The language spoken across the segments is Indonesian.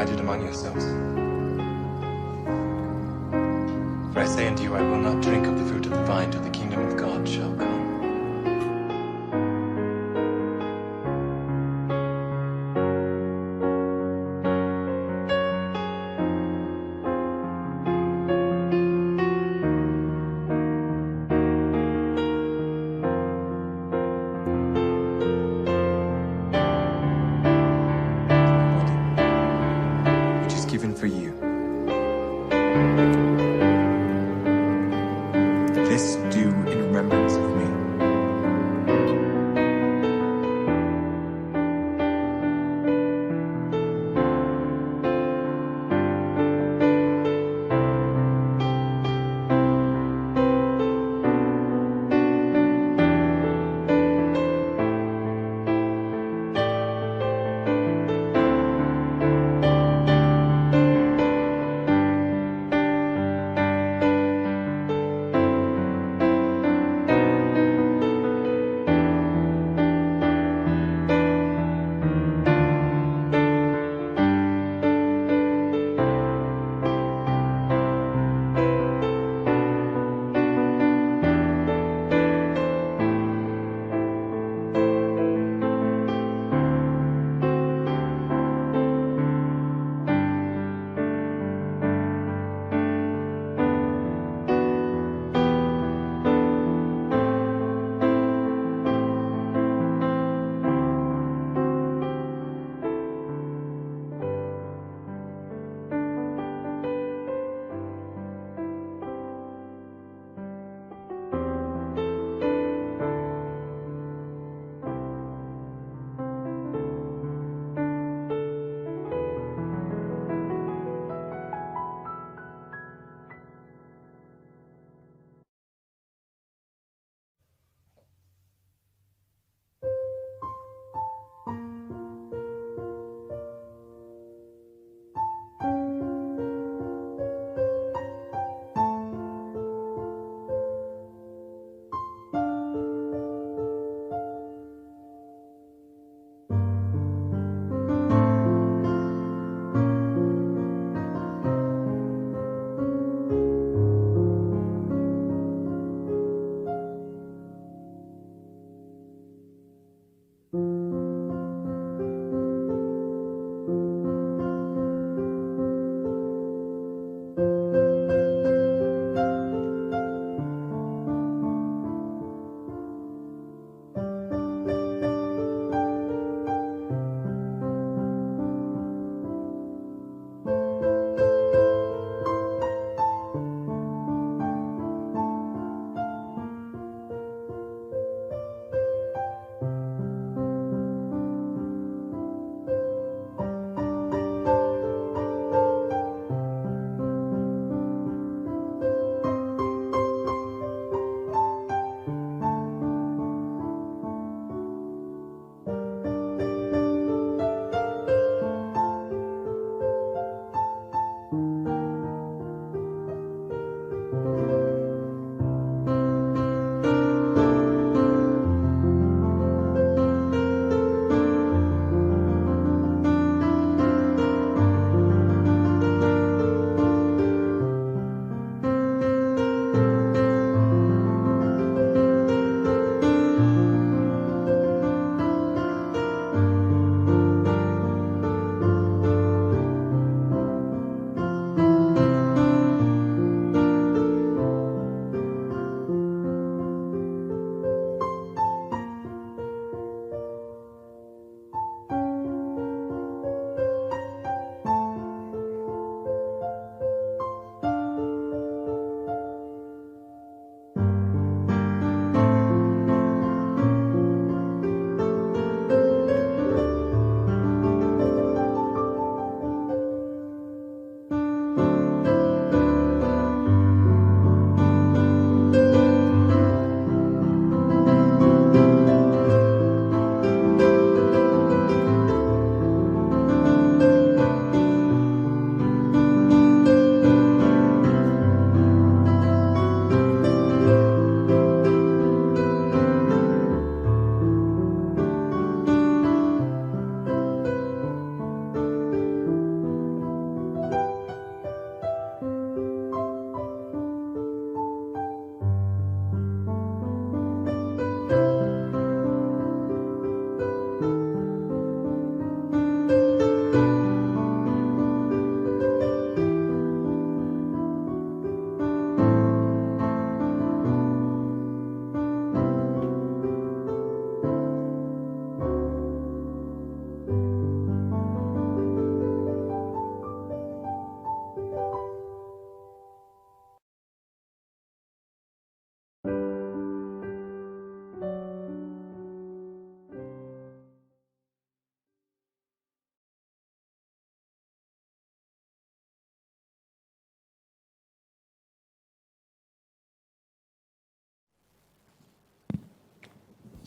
divided among yourselves. For I say unto you, I will not drink of the fruit of the vine till the kingdom of God shall come. Which is given for you. This do in remembrance of me.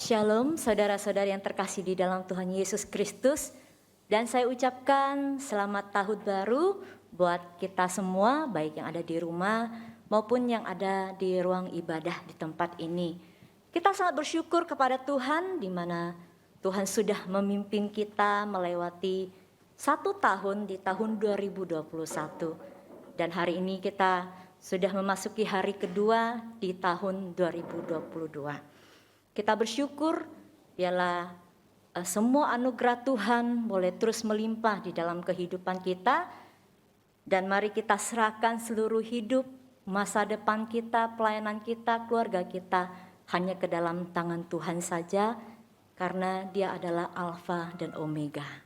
Shalom saudara-saudari yang terkasih di dalam Tuhan Yesus Kristus. Dan saya ucapkan selamat tahun baru buat kita semua, baik yang ada di rumah maupun yang ada di ruang ibadah di tempat ini. Kita sangat bersyukur kepada Tuhan di mana Tuhan sudah memimpin kita melewati 1 tahun di tahun 2021. Dan hari ini kita sudah memasuki hari kedua di tahun 2022. Kita bersyukur biarlah semua anugerah Tuhan boleh terus melimpah di dalam kehidupan kita. Dan mari kita serahkan seluruh hidup, masa depan kita, pelayanan kita, keluarga kita hanya ke dalam tangan Tuhan saja. Karena Dia adalah Alfa dan Omega.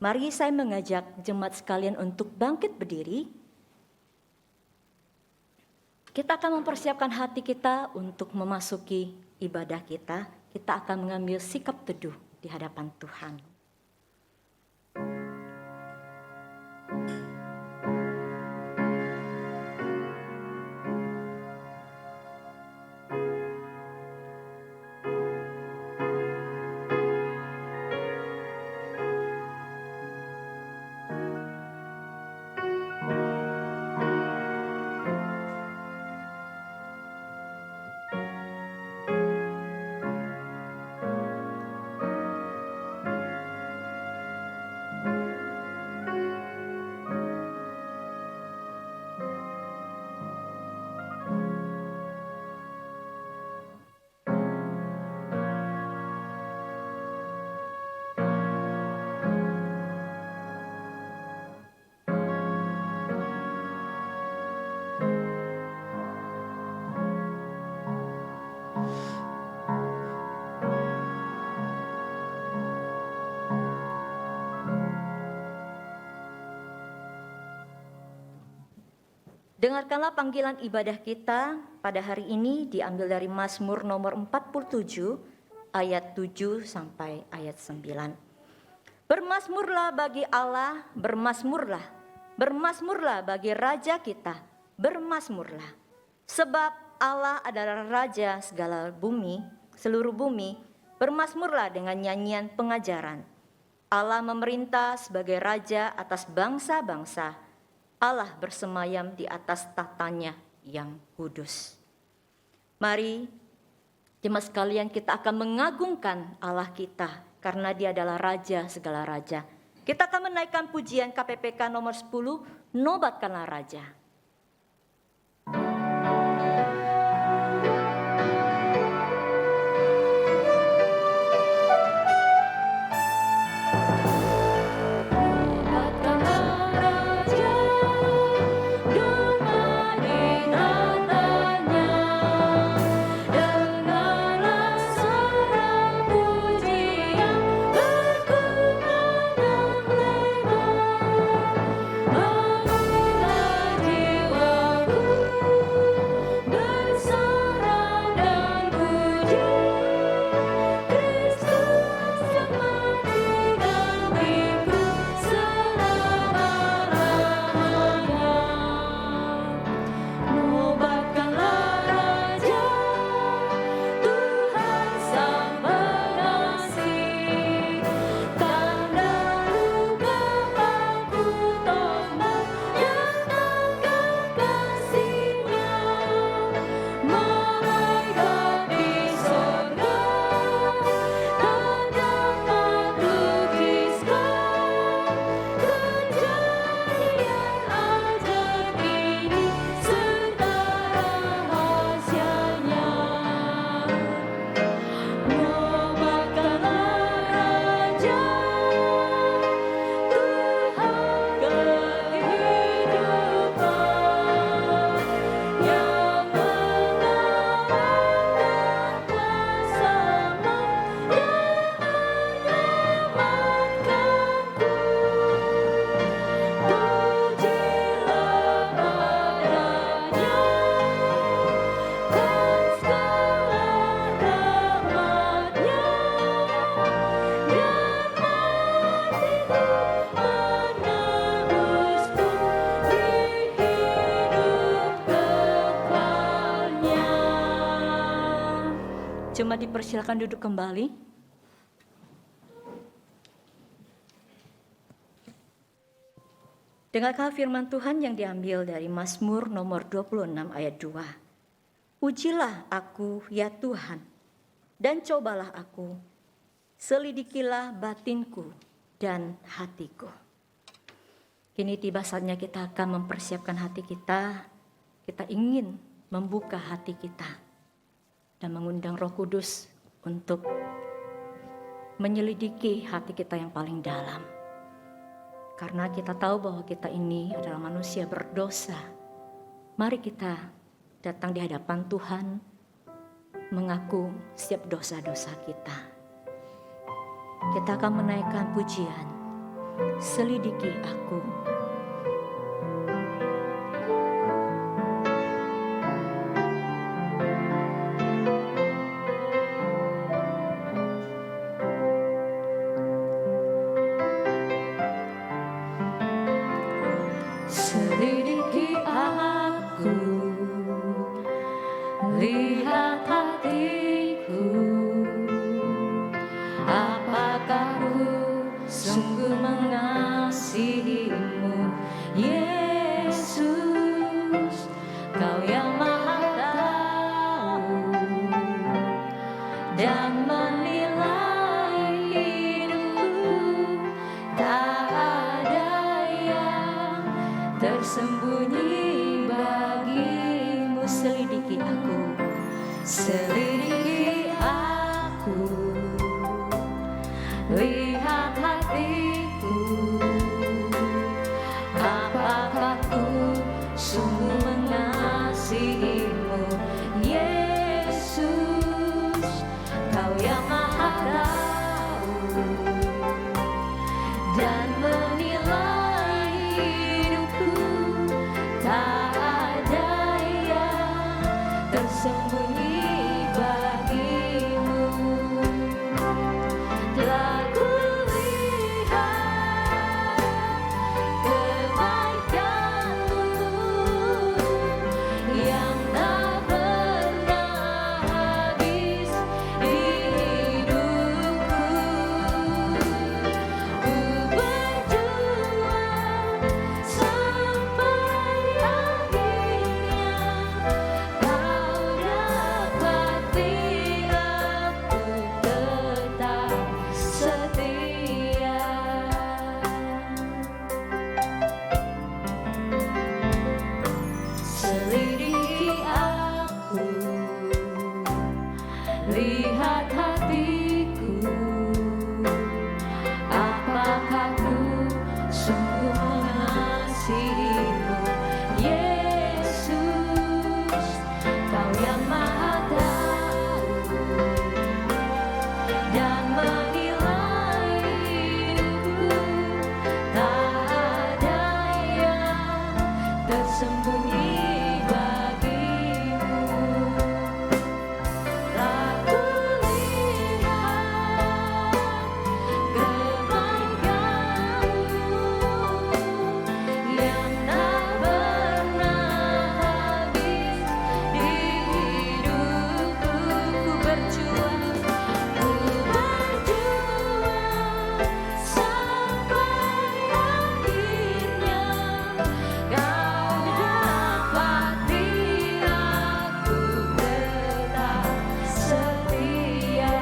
Mari saya mengajak jemaat sekalian untuk bangkit berdiri. Kita akan mempersiapkan hati kita untuk memasuki ibadah kita. Kita akan mengambil sikap teduh di hadapan Tuhan. Dengarkanlah panggilan ibadah kita pada hari ini diambil dari Mazmur nomor 47 ayat 7 sampai ayat 9. Bermazmurlah bagi Allah, bermazmurlah, bermazmurlah bagi Raja kita, bermazmurlah. Sebab Allah adalah Raja segala bumi, seluruh bumi, bermazmurlah dengan nyanyian pengajaran. Allah memerintah sebagai Raja atas bangsa-bangsa. Allah bersemayam di atas tahtanya yang kudus. Mari jemaat sekalian, kita akan mengagungkan Allah kita karena Dia adalah Raja segala raja. Kita akan menaikkan pujian KPPK nomor 10, Nobatkanlah Raja. Di Jemaat dipersilakan duduk kembali. Dengarkan firman Tuhan yang diambil dari Mazmur nomor 26 ayat 2. Ujilah aku ya Tuhan, dan cobalah aku, selidikilah batinku dan hatiku. Kini tiba saatnya kita akan mempersiapkan hati kita. Kita ingin membuka hati kita dan mengundang Roh Kudus untuk menyelidiki hati kita yang paling dalam. Karena kita tahu bahwa kita ini adalah manusia berdosa. Mari kita datang di hadapan Tuhan, mengaku setiap dosa-dosa kita. Kita akan menaikkan pujian, selidiki aku. Selidiki aku, lihat hatiku, apakah ku sungguh mengasihimu, Yesus, Kau yang Maha Tahu dan menilai hidupku, tak ada yang tersembunyi bagimu. Selidiki aku, selidiki aku, lihat hatiku, apakah ku sungguh mengasihimu, Yesus, Kau yang Maha Tahu dan menilai hidupku, tak ada yang tersembunyi bagimu. Telah kulihat kebaikan-Mu yang tak pernah habis di hidupku. Ku berjuang sampai akhirnya, Kau dapati aku tetap setia. Selidiki aku, lihat hatiku, apakah ku sungguh mengasihimu, Yesus, Kau yang Maha Tahu dan menilai hidupku, tak ada yang tersembunyi bagimu. Tak kulihat kebaikan-Mu yang tak pernah habis di hidupku. Ku berjuang sampai akhirnya, Kau dapati aku tetap setia.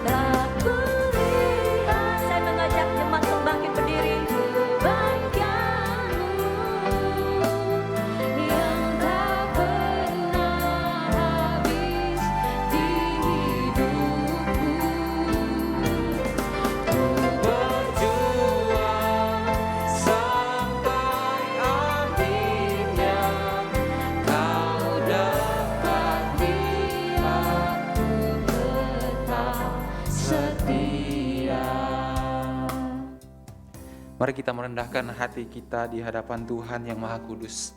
Tak kulihat, saya mengajak jemaat membangkit berdiri, kebaikan-Mu yang tak pernah habis di hidupku. Ku berjuang sampai akhirnya, Kau dapati aku tetap setia. Mari kita merendahkan hati kita di hadapan Tuhan yang Maha Kudus.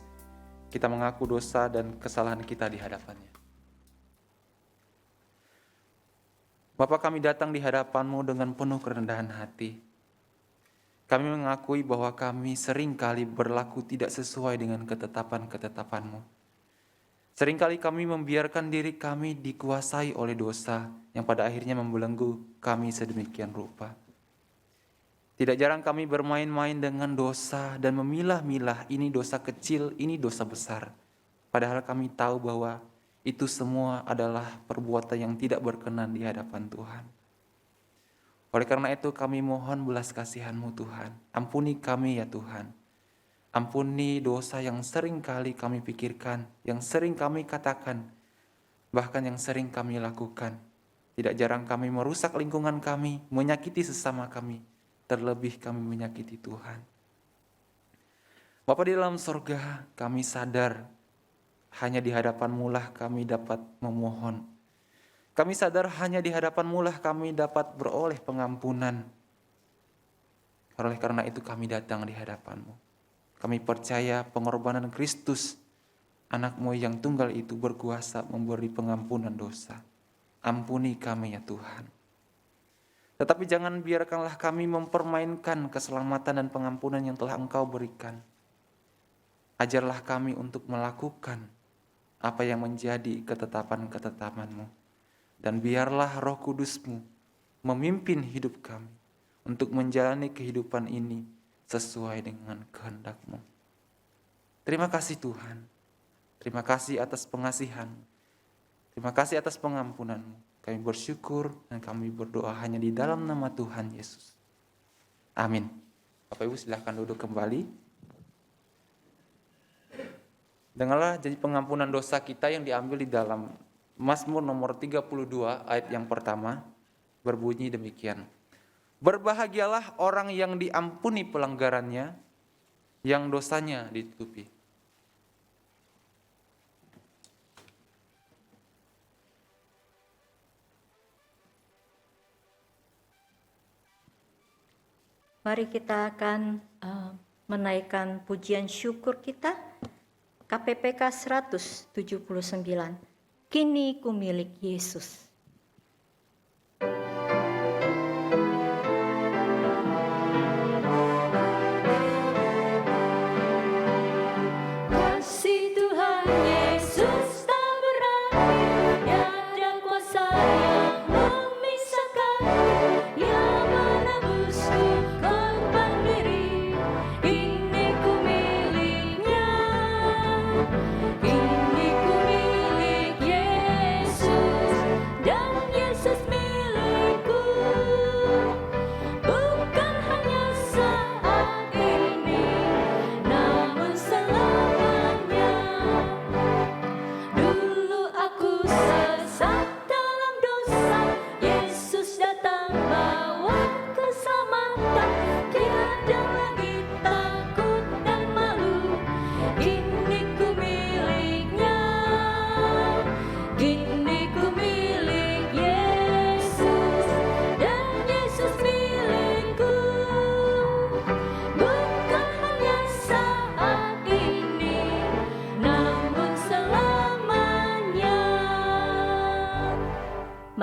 Kita mengaku dosa dan kesalahan kita di hadapan-Nya. Bapa, kami datang di hadapan-Mu dengan penuh kerendahan hati. Kami mengakui bahwa kami seringkali berlaku tidak sesuai dengan ketetapan-ketetapan-Mu. Seringkali kami membiarkan diri kami dikuasai oleh dosa yang pada akhirnya membelenggu kami sedemikian rupa. Tidak jarang kami bermain-main dengan dosa dan memilah-milah ini dosa kecil, ini dosa besar. Padahal kami tahu bahwa itu semua adalah perbuatan yang tidak berkenan di hadapan Tuhan. Oleh karena itu kami mohon belas kasihan-Mu Tuhan. Ampuni kami ya Tuhan. Ampuni dosa yang sering kali kami pikirkan, yang sering kami katakan, bahkan yang sering kami lakukan. Tidak jarang kami merusak lingkungan kami, menyakiti sesama kami, terlebih kami menyakiti Tuhan. Bapa di dalam sorga, kami sadar hanya di hadapan-Mu lah kami dapat memohon. Kami sadar hanya di hadapan-Mu lah kami dapat beroleh pengampunan. Oleh karena itu kami datang di hadapan-Mu. Kami percaya pengorbanan Kristus, anak-Mu yang tunggal itu berkuasa memberi pengampunan dosa. Ampuni kami ya Tuhan. Tetapi jangan biarkanlah kami mempermainkan keselamatan dan pengampunan yang telah Engkau berikan. Ajarlah kami untuk melakukan apa yang menjadi ketetapan-ketetapan-Mu. Dan biarlah Roh Kudus-Mu memimpin hidup kami untuk menjalani kehidupan ini sesuai dengan kehendak-Mu. Terima kasih Tuhan. Terima kasih atas pengasihan. Terima kasih atas pengampunan-Mu. Kami bersyukur dan kami berdoa hanya di dalam nama Tuhan Yesus. Amin. Bapak Ibu silahkan duduk kembali. Dengarlah janji pengampunan dosa kita yang diambil di dalam Mazmur nomor 32 ayat yang pertama. Berbunyi demikian. Berbahagialah orang yang diampuni pelanggarannya, yang dosanya ditutupi. Mari kita akan menaikkan pujian syukur kita. KPPK 179. Kini ku milik Yesus.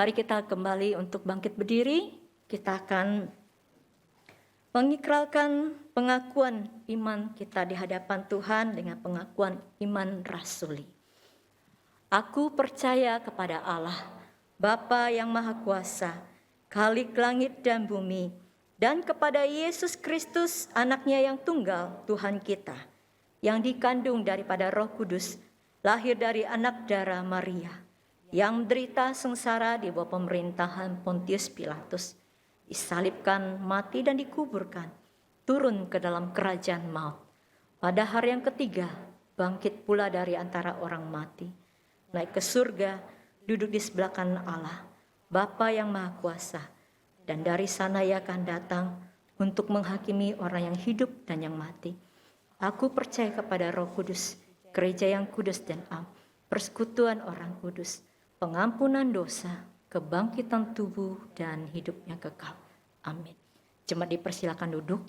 Mari kita kembali untuk bangkit berdiri. Kita akan mengikrarkan pengakuan iman kita di hadapan Tuhan dengan pengakuan iman rasuli. Aku percaya kepada Allah, Bapa yang Maha Kuasa, Khalik langit dan bumi, dan kepada Yesus Kristus, anaknya yang tunggal, Tuhan kita, yang dikandung daripada Roh Kudus, lahir dari anak darah Maria, yang menderita sengsara di bawah pemerintahan Pontius Pilatus, disalibkan, mati dan dikuburkan, turun ke dalam kerajaan maut. Pada hari yang ketiga, bangkit pula dari antara orang mati, naik ke surga, duduk di sebelah kanan Allah, Bapa yang Maha Kuasa, dan dari sana Ia akan datang untuk menghakimi orang yang hidup dan yang mati. Aku percaya kepada Roh Kudus, gereja yang kudus dan am, persekutuan orang kudus, pengampunan dosa, kebangkitan tubuh, dan hidup yang kekal. Amin. Jemaat dipersilakan duduk.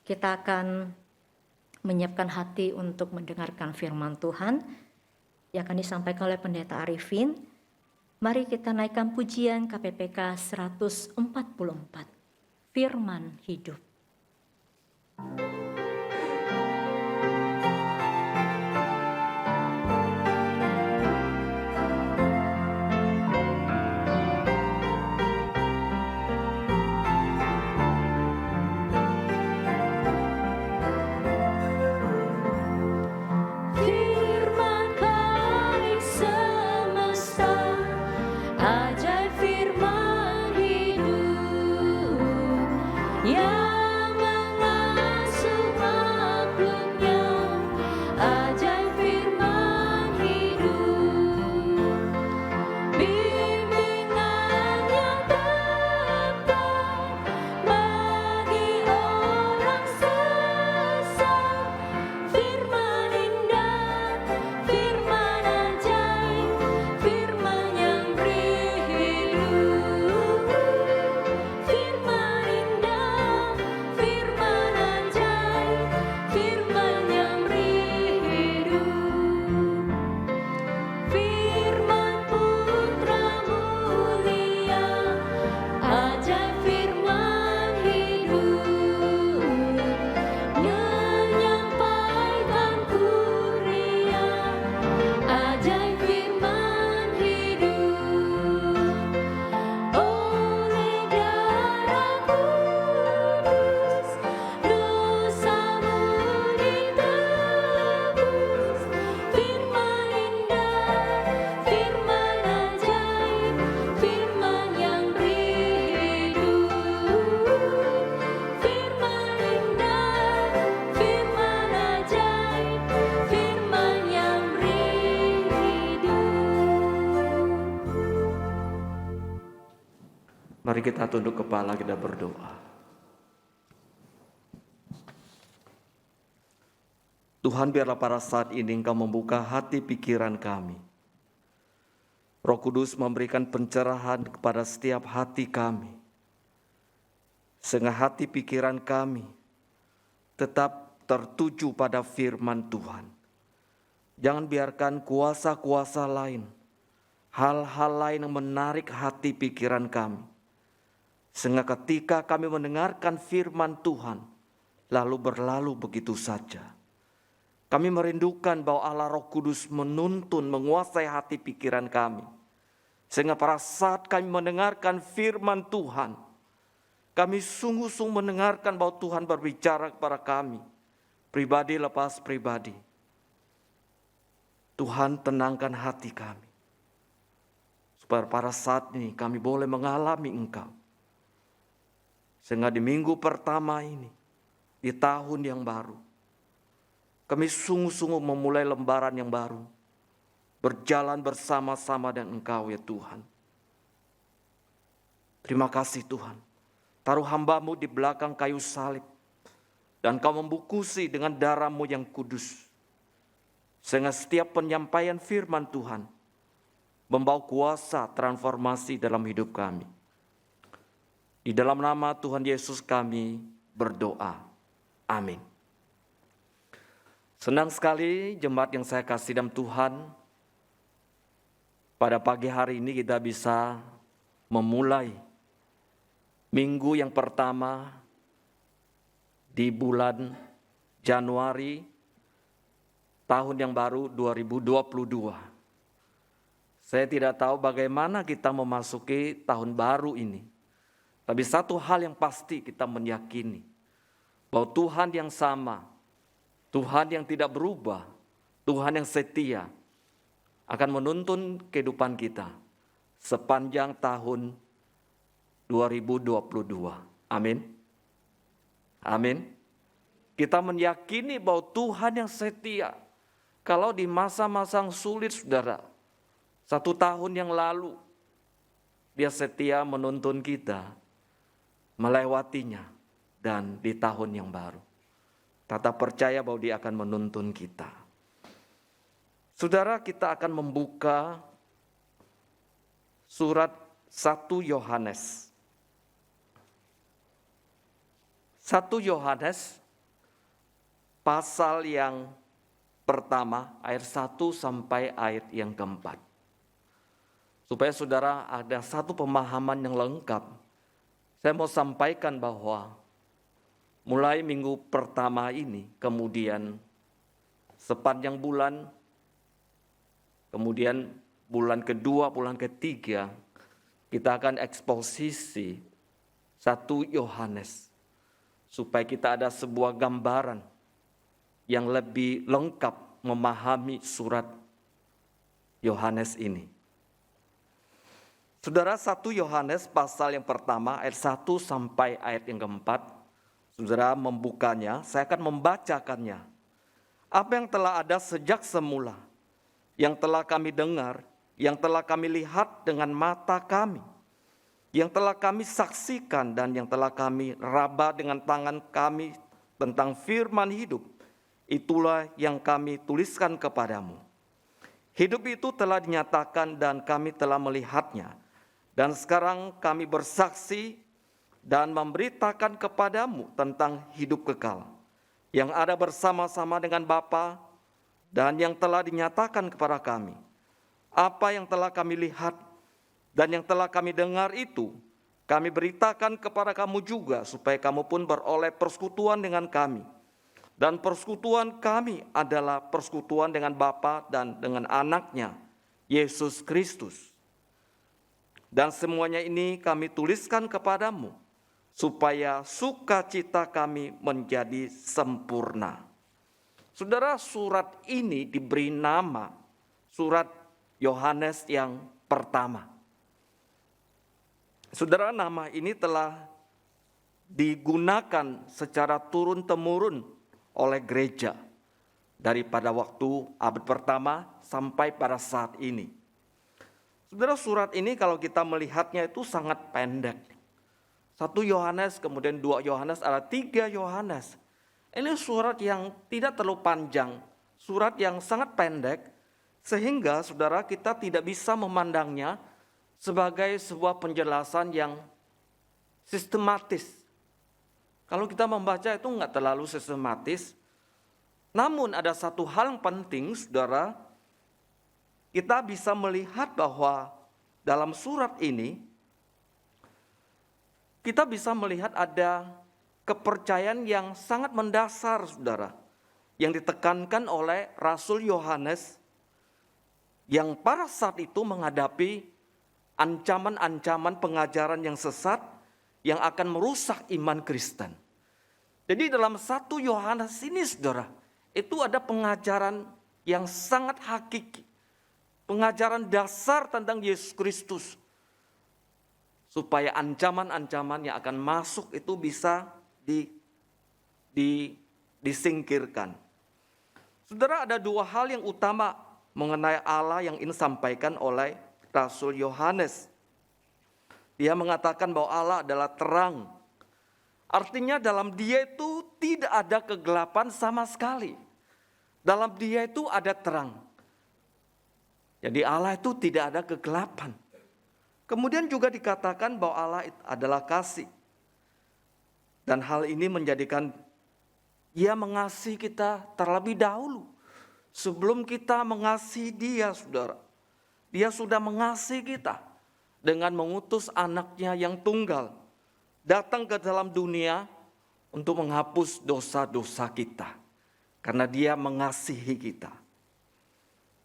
Kita akan menyiapkan hati untuk mendengarkan firman Tuhan yang akan disampaikan oleh Pendeta Arifin. Mari kita naikkan pujian KPPK 144, Firman Hidup. Mari kita tunduk kepala, kita berdoa. Tuhan, biarlah pada saat ini Engkau membuka hati pikiran kami. Roh Kudus memberikan pencerahan kepada setiap hati kami, sehingga hati pikiran kami tetap tertuju pada firman Tuhan. Jangan biarkan kuasa-kuasa lain, hal-hal lain yang menarik hati pikiran kami, sehingga ketika kami mendengarkan firman Tuhan, lalu berlalu begitu saja. Kami merindukan bahwa Allah Roh Kudus menuntun, menguasai hati pikiran kami. Sehingga pada saat kami mendengarkan firman Tuhan, kami sungguh-sungguh mendengarkan bahwa Tuhan berbicara kepada kami, pribadi lepas pribadi. Tuhan, tenangkan hati kami, supaya pada saat ini kami boleh mengalami Engkau. Sehingga di minggu pertama ini, di tahun yang baru, kami sungguh-sungguh memulai lembaran yang baru, berjalan bersama-sama dengan Engkau ya Tuhan. Terima kasih Tuhan, taruh hamba-Mu di belakang kayu salib, dan Kau membukusi dengan darah-Mu yang kudus, sehingga setiap penyampaian firman Tuhan membawa kuasa transformasi dalam hidup kami. Di dalam nama Tuhan Yesus kami berdoa. Amin. Senang sekali jemaat yang saya kasih dalam Tuhan, pada pagi hari ini kita bisa memulai minggu yang pertama di bulan Januari tahun yang baru 2022. Saya tidak tahu bagaimana kita memasuki tahun baru ini, tapi satu hal yang pasti kita meyakini bahwa Tuhan yang sama, Tuhan yang tidak berubah, Tuhan yang setia akan menuntun kehidupan kita sepanjang tahun 2022. Amin. Amin. Kita meyakini bahwa Tuhan yang setia. Kalau di masa-masa yang sulit, saudara, 1 tahun yang lalu, Dia setia menuntun kita melewatinya, dan di tahun yang baru tetap percaya bahwa Dia akan menuntun kita. Saudara, kita akan membuka surat 1 Yohanes. 1 Yohanes pasal yang pertama, ayat 1 sampai ayat yang keempat. Supaya saudara ada satu pemahaman yang lengkap, saya mau sampaikan bahwa mulai minggu pertama ini, kemudian sepanjang bulan, kemudian bulan kedua, bulan ketiga, kita akan eksposisi 1 Yohanes. Supaya kita ada sebuah gambaran yang lebih lengkap memahami surat Yohanes ini. Saudara, 1 Yohanes pasal yang pertama, ayat 1 sampai ayat yang keempat, saudara membukanya, saya akan membacakannya. Apa yang telah ada sejak semula, yang telah kami dengar, yang telah kami lihat dengan mata kami, yang telah kami saksikan dan yang telah kami raba dengan tangan kami tentang firman hidup, itulah yang kami tuliskan kepadamu. Hidup itu telah dinyatakan dan kami telah melihatnya, dan sekarang kami bersaksi dan memberitakan kepadamu tentang hidup kekal yang ada bersama-sama dengan Bapa dan yang telah dinyatakan kepada kami. Apa yang telah kami lihat dan yang telah kami dengar itu kami beritakan kepada kamu juga, supaya kamu pun beroleh persekutuan dengan kami. Dan persekutuan kami adalah persekutuan dengan Bapa dan dengan Anaknya, Yesus Kristus. Dan semuanya ini kami tuliskan kepadamu, supaya sukacita kami menjadi sempurna. Saudara, surat ini diberi nama surat Yohanes yang pertama. Saudara, nama ini telah digunakan secara turun-temurun oleh gereja daripada waktu abad pertama sampai pada saat ini. Saudara, surat ini kalau kita melihatnya itu sangat pendek. 1 Yohanes, kemudian 2 Yohanes, ada 3 Yohanes. Ini surat yang tidak terlalu panjang, surat yang sangat pendek, sehingga saudara kita tidak bisa memandangnya sebagai sebuah penjelasan yang sistematis. Kalau kita membaca itu enggak terlalu sistematis. Namun ada satu hal yang penting, saudara, kita bisa melihat bahwa dalam surat ini, kita bisa melihat ada kepercayaan yang sangat mendasar, saudara, yang ditekankan oleh Rasul Yohanes, yang pada saat itu menghadapi ancaman-ancaman pengajaran yang sesat, yang akan merusak iman Kristen. Jadi dalam 1 Yohanes ini, saudara, itu ada pengajaran yang sangat hakiki. Pengajaran dasar tentang Yesus Kristus. Supaya ancaman-ancaman yang akan masuk itu bisa disingkirkan. Saudara, ada 2 hal yang utama mengenai Allah yang ingin disampaikan oleh Rasul Yohanes. Dia mengatakan bahwa Allah adalah terang. Artinya dalam Dia itu tidak ada kegelapan sama sekali. Dalam Dia itu ada terang. Jadi Allah itu tidak ada kegelapan. Kemudian juga dikatakan bahwa Allah adalah kasih. Dan hal ini menjadikan Dia mengasihi kita terlebih dahulu. Sebelum kita mengasihi Dia, saudara. Dia sudah mengasihi kita dengan mengutus anaknya yang tunggal. Datang ke dalam dunia untuk menghapus dosa-dosa kita. Karena Dia mengasihi kita.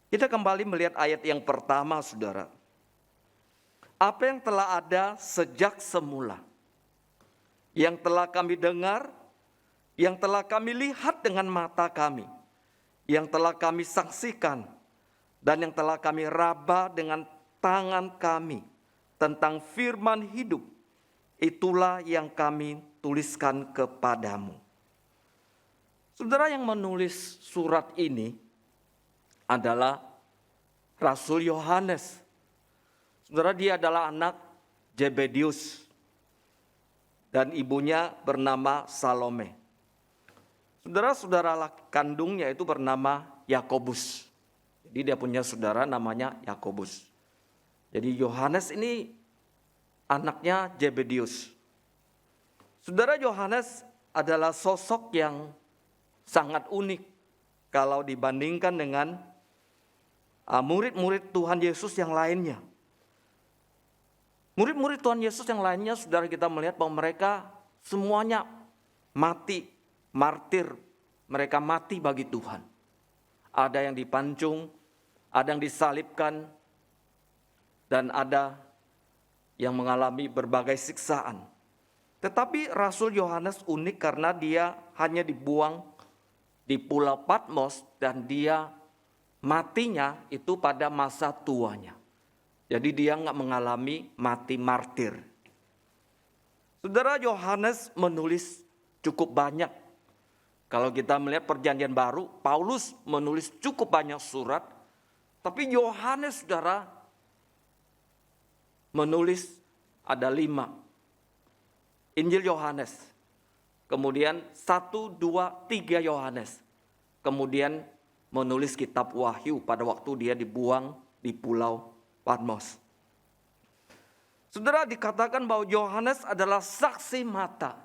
Kita kembali melihat ayat yang pertama, saudara. Apa yang telah ada sejak semula, yang telah kami dengar, yang telah kami lihat dengan mata kami, yang telah kami saksikan, dan yang telah kami raba dengan tangan kami tentang firman hidup, itulah yang kami tuliskan kepadamu. Saudara, yang menulis surat ini adalah Rasul Yohanes. Saudara, dia adalah anak Zebedius dan ibunya bernama Salome. Saudara-saudara kandungnya itu bernama Yakobus. Jadi dia punya saudara namanya Yakobus. Jadi Yohanes ini anaknya Zebedius. Saudara, Yohanes adalah sosok yang sangat unik kalau dibandingkan dengan murid-murid Tuhan Yesus yang lainnya. Murid-murid Tuhan Yesus yang lainnya, saudara, kita melihat bahwa mereka semuanya mati, martir. Mereka mati bagi Tuhan. Ada yang dipancung, ada yang disalibkan, dan ada yang mengalami berbagai siksaan. Tetapi Rasul Yohanes unik karena dia hanya dibuang di Pulau Patmos dan dia matinya itu pada masa tuanya. Jadi dia nggak mengalami mati martir. Saudara, Yohanes menulis cukup banyak. Kalau kita melihat perjanjian baru, Paulus menulis cukup banyak surat. Tapi Yohanes, saudara, menulis ada 5. Injil Yohanes. Kemudian 1, 2, 3 Yohanes. Kemudian menulis kitab Wahyu pada waktu dia dibuang di Pulau Patmos. Saudara, dikatakan bahwa Yohanes adalah saksi mata.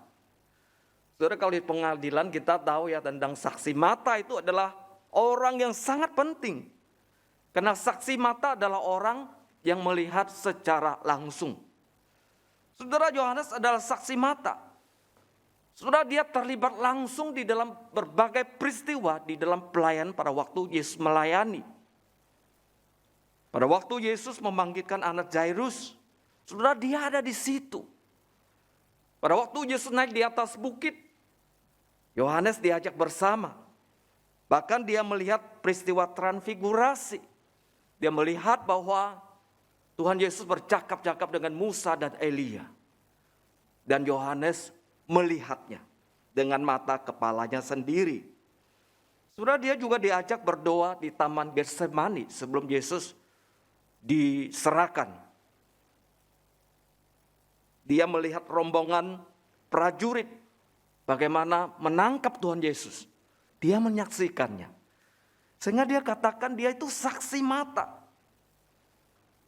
Saudara, kalau di pengadilan kita tahu ya tentang saksi mata itu adalah orang yang sangat penting. Karena saksi mata adalah orang yang melihat secara langsung. Saudara, Yohanes adalah saksi mata. Saudara, dia terlibat langsung di dalam berbagai peristiwa di dalam pelayanan pada waktu Yesus melayani. Pada waktu Yesus membangkitkan anak Jairus, saudara, dia ada di situ. Pada waktu Yesus naik di atas bukit, Yohanes diajak bersama. Bahkan dia melihat peristiwa transfigurasi. Dia melihat bahwa Tuhan Yesus bercakap-cakap dengan Musa dan Elia. Dan Yohanes melihatnya dengan mata kepalanya sendiri. Saudara, dia juga diajak berdoa di Taman Getsemani sebelum Yesus diserahkan. dia melihat rombongan prajurit bagaimana menangkap Tuhan Yesus. Dia menyaksikannya. Sehingga dia katakan dia itu saksi mata.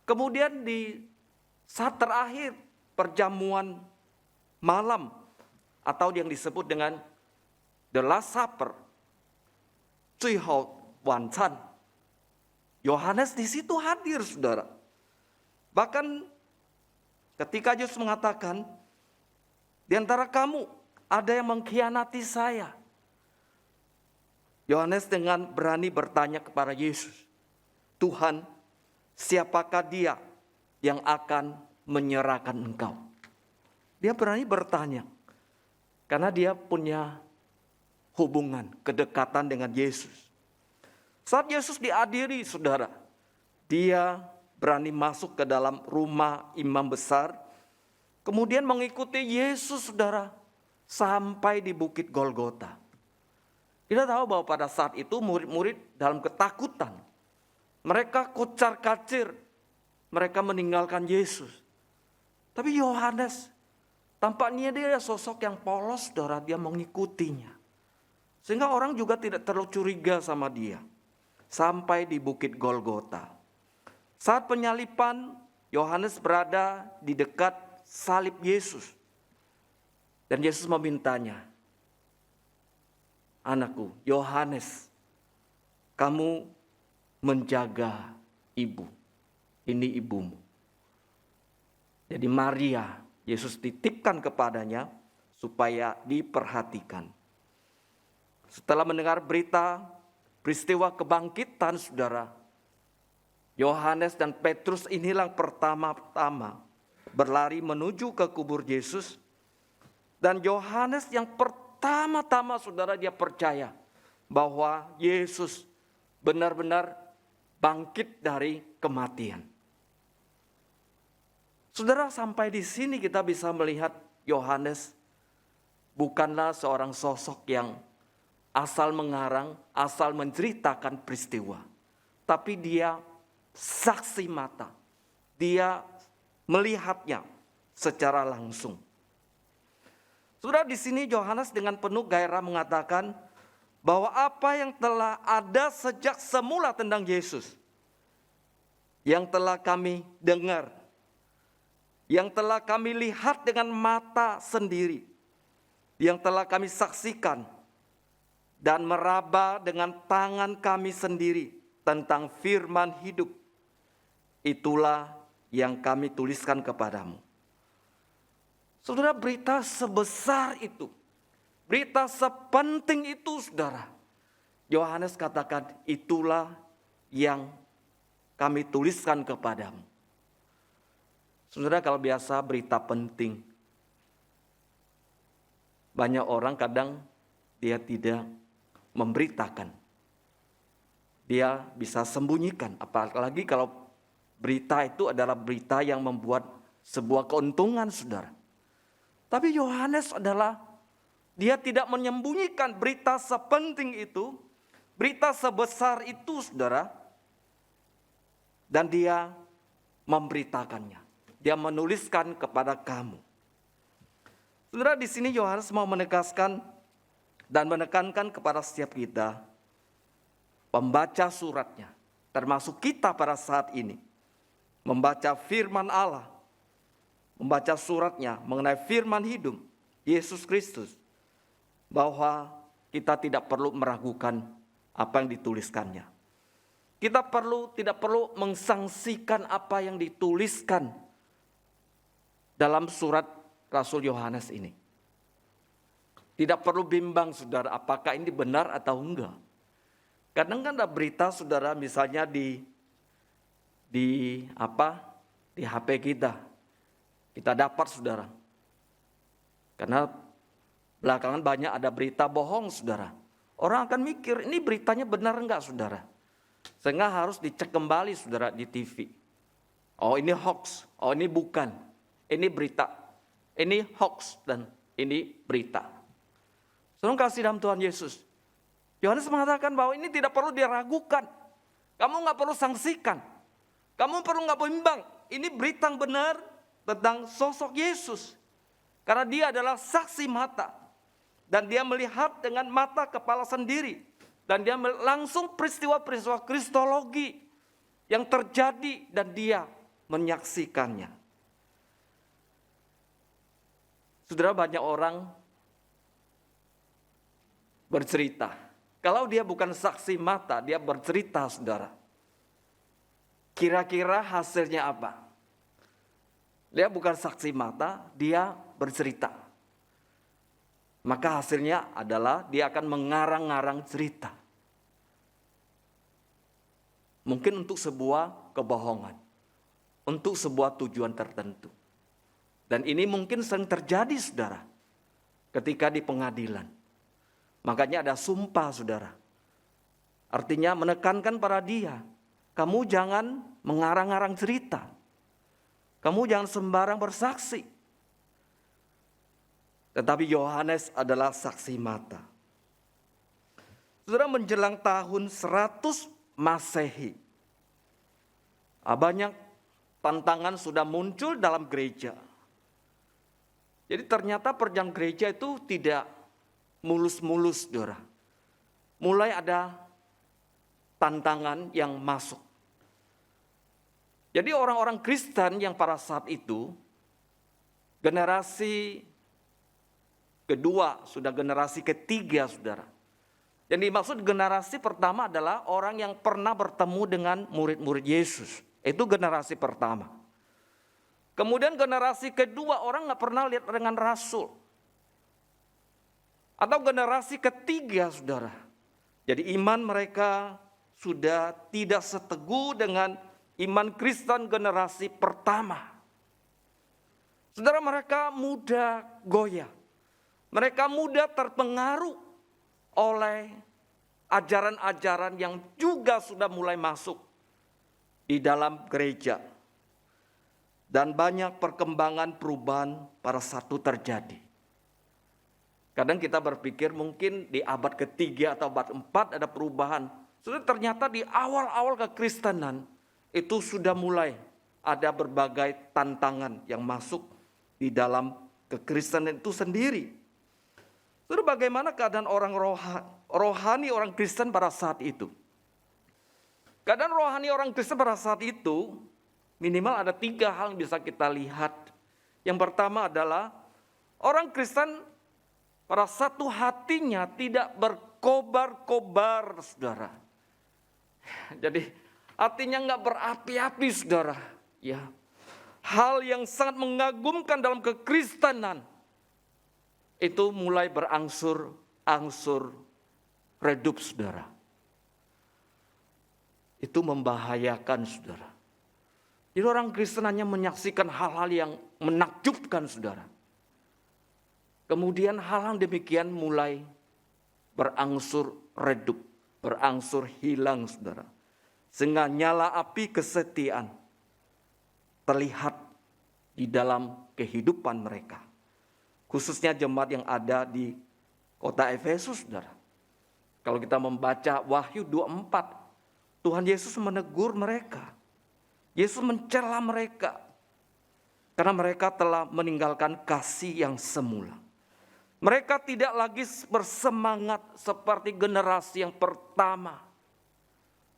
Kemudian di saat terakhir perjamuan malam atau yang disebut dengan The Last Supper, 最后晚餐, Yohanes di situ hadir, saudara. Bahkan ketika Yesus mengatakan, di antara kamu ada yang mengkhianati saya. Yohanes dengan berani bertanya kepada Yesus, Tuhan, siapakah dia yang akan menyerahkan engkau? Dia berani bertanya, karena dia punya hubungan, kedekatan dengan Yesus. Saat Yesus diadili, saudara, dia berani masuk ke dalam rumah imam besar, kemudian mengikuti Yesus, saudara, sampai di Bukit Golgota. Kita tahu bahwa pada saat itu murid-murid dalam ketakutan. Mereka kocar-kacir, mereka meninggalkan Yesus. Tapi Yohanes, tampaknya dia sosok yang polos, saudara, dia mengikutinya. Sehingga orang juga tidak terlalu curiga sama dia. Sampai di Bukit Golgota. Saat penyalipan, Yohanes berada di dekat salib Yesus. Dan Yesus memintanya, anakku, Yohanes, kamu menjaga ibu. Ini ibumu. Jadi Maria, Yesus titipkan kepadanya supaya diperhatikan. Setelah mendengar berita peristiwa kebangkitan, saudara, Yohanes dan Petrus inilah pertama-tama berlari menuju ke kubur Yesus. Dan Yohanes yang pertama-tama, saudara, dia percaya bahwa Yesus benar-benar bangkit dari kematian. Saudara, sampai di sini kita bisa melihat Yohanes bukanlah seorang sosok yang asal mengarang, asal menceritakan peristiwa. Tapi dia saksi mata. Dia melihatnya secara langsung. Saudara, di sini Yohanes dengan penuh gairah mengatakan bahwa apa yang telah ada sejak semula tentang Yesus, yang telah kami dengar, yang telah kami lihat dengan mata sendiri, yang telah kami saksikan dan meraba dengan tangan kami sendiri tentang firman hidup, itulah yang kami tuliskan kepadamu. Saudara, berita sebesar itu, berita sepenting itu, saudara, Yohanes katakan itulah yang kami tuliskan kepadamu. Saudara, kalau biasa berita penting, banyak orang kadang dia tidak memberitakan. Dia bisa sembunyikan, apalagi kalau berita itu adalah berita yang membuat sebuah keuntungan, saudara. Tapi Yohanes adalah, dia tidak menyembunyikan berita sepenting itu, berita sebesar itu, saudara. Dan dia memberitakannya. Dia menuliskan kepada kamu. Saudara, di sini Yohanes mau menegaskan dan menekankan kepada setiap kita, pembaca suratnya, termasuk kita pada saat ini, membaca firman Allah, membaca suratnya mengenai firman hidup Yesus Kristus, bahwa kita tidak perlu meragukan apa yang dituliskannya. Kita tidak perlu mengsangsikan apa yang dituliskan dalam surat Rasul Yohanes ini. Tidak perlu bimbang, saudara, apakah ini benar atau enggak. Kadang kan ada berita, saudara, misalnya di HP kita dapat, saudara. Karena belakangan banyak ada berita bohong, saudara. Orang akan mikir, ini beritanya benar enggak, saudara. Sehingga harus dicek kembali, saudara, di TV. Oh, ini hoax, oh ini bukan. Ini berita, ini hoax dan ini berita. Saudara kasih dalam Tuhan Yesus, Yohanes mengatakan bahwa ini tidak perlu diragukan. Kamu nggak perlu sangsikan. Kamu perlu nggak bimbang. Ini berita yang benar, tentang sosok Yesus. Karena dia adalah saksi mata. Dan dia melihat dengan mata kepala sendiri. Dan dia langsung peristiwa-peristiwa kristologi yang terjadi dan dia menyaksikannya. Saudara, banyak orang bercerita. Kalau dia bukan saksi mata, dia bercerita, saudara. Kira-kira hasilnya apa? Dia bukan saksi mata, dia bercerita. Maka hasilnya adalah dia akan mengarang-arang cerita. Mungkin untuk sebuah kebohongan. Untuk sebuah tujuan tertentu. Dan ini mungkin sering terjadi, saudara. Ketika di pengadilan. Makanya ada sumpah, saudara. Artinya menekankan pada dia. Kamu jangan mengarang-arang cerita. Kamu jangan sembarang bersaksi. Tetapi Yohanes adalah saksi mata. Saudara, menjelang tahun 100 Masehi. Banyak tantangan sudah muncul dalam gereja. Jadi ternyata perjalanan gereja itu tidak mulus-mulus, saudara. Mulai ada tantangan yang masuk. Jadi orang-orang Kristen yang pada saat itu, generasi kedua, sudah generasi ketiga, saudara. Yang dimaksud generasi pertama adalah orang yang pernah bertemu dengan murid-murid Yesus. Itu generasi pertama. Kemudian generasi kedua, orang gak pernah lihat dengan rasul. Atau generasi ketiga, saudara. Jadi iman mereka sudah tidak seteguh dengan iman Kristen generasi pertama. Saudara, mereka mudah goyah. Mereka mudah terpengaruh oleh ajaran-ajaran yang juga sudah mulai masuk di dalam gereja. Dan banyak perkembangan perubahan pada satu terjadi. Kadang kita berpikir mungkin di abad ketiga atau abad 4 ada perubahan. Sudah ternyata di awal-awal kekristenan itu sudah mulai ada berbagai tantangan yang masuk di dalam kekristenan itu sendiri. Sudah bagaimana keadaan orang rohani orang Kristen pada saat itu? Keadaan rohani orang Kristen pada saat itu minimal ada 3 hal yang bisa kita lihat. Yang pertama adalah orang Kristen pada satu hatinya tidak berkobar-kobar, saudara. Jadi hatinya nggak berapi-api, saudara. Ya, hal yang sangat mengagumkan dalam kekristenan itu mulai berangsur-angsur redup, saudara. Itu membahayakan, saudara. Jadi orang Kristen hanya menyaksikan hal-hal yang menakjubkan, saudara. Kemudian hal-hal demikian mulai berangsur redup, berangsur hilang, saudara. Sehingga nyala api kesetiaan terlihat di dalam kehidupan mereka. Khususnya jemaat yang ada di kota Efesus, saudara. Kalau kita membaca Wahyu 24, Tuhan Yesus menegur mereka. Yesus mencela mereka. Karena mereka telah meninggalkan kasih yang semula. Mereka tidak lagi bersemangat seperti generasi yang pertama.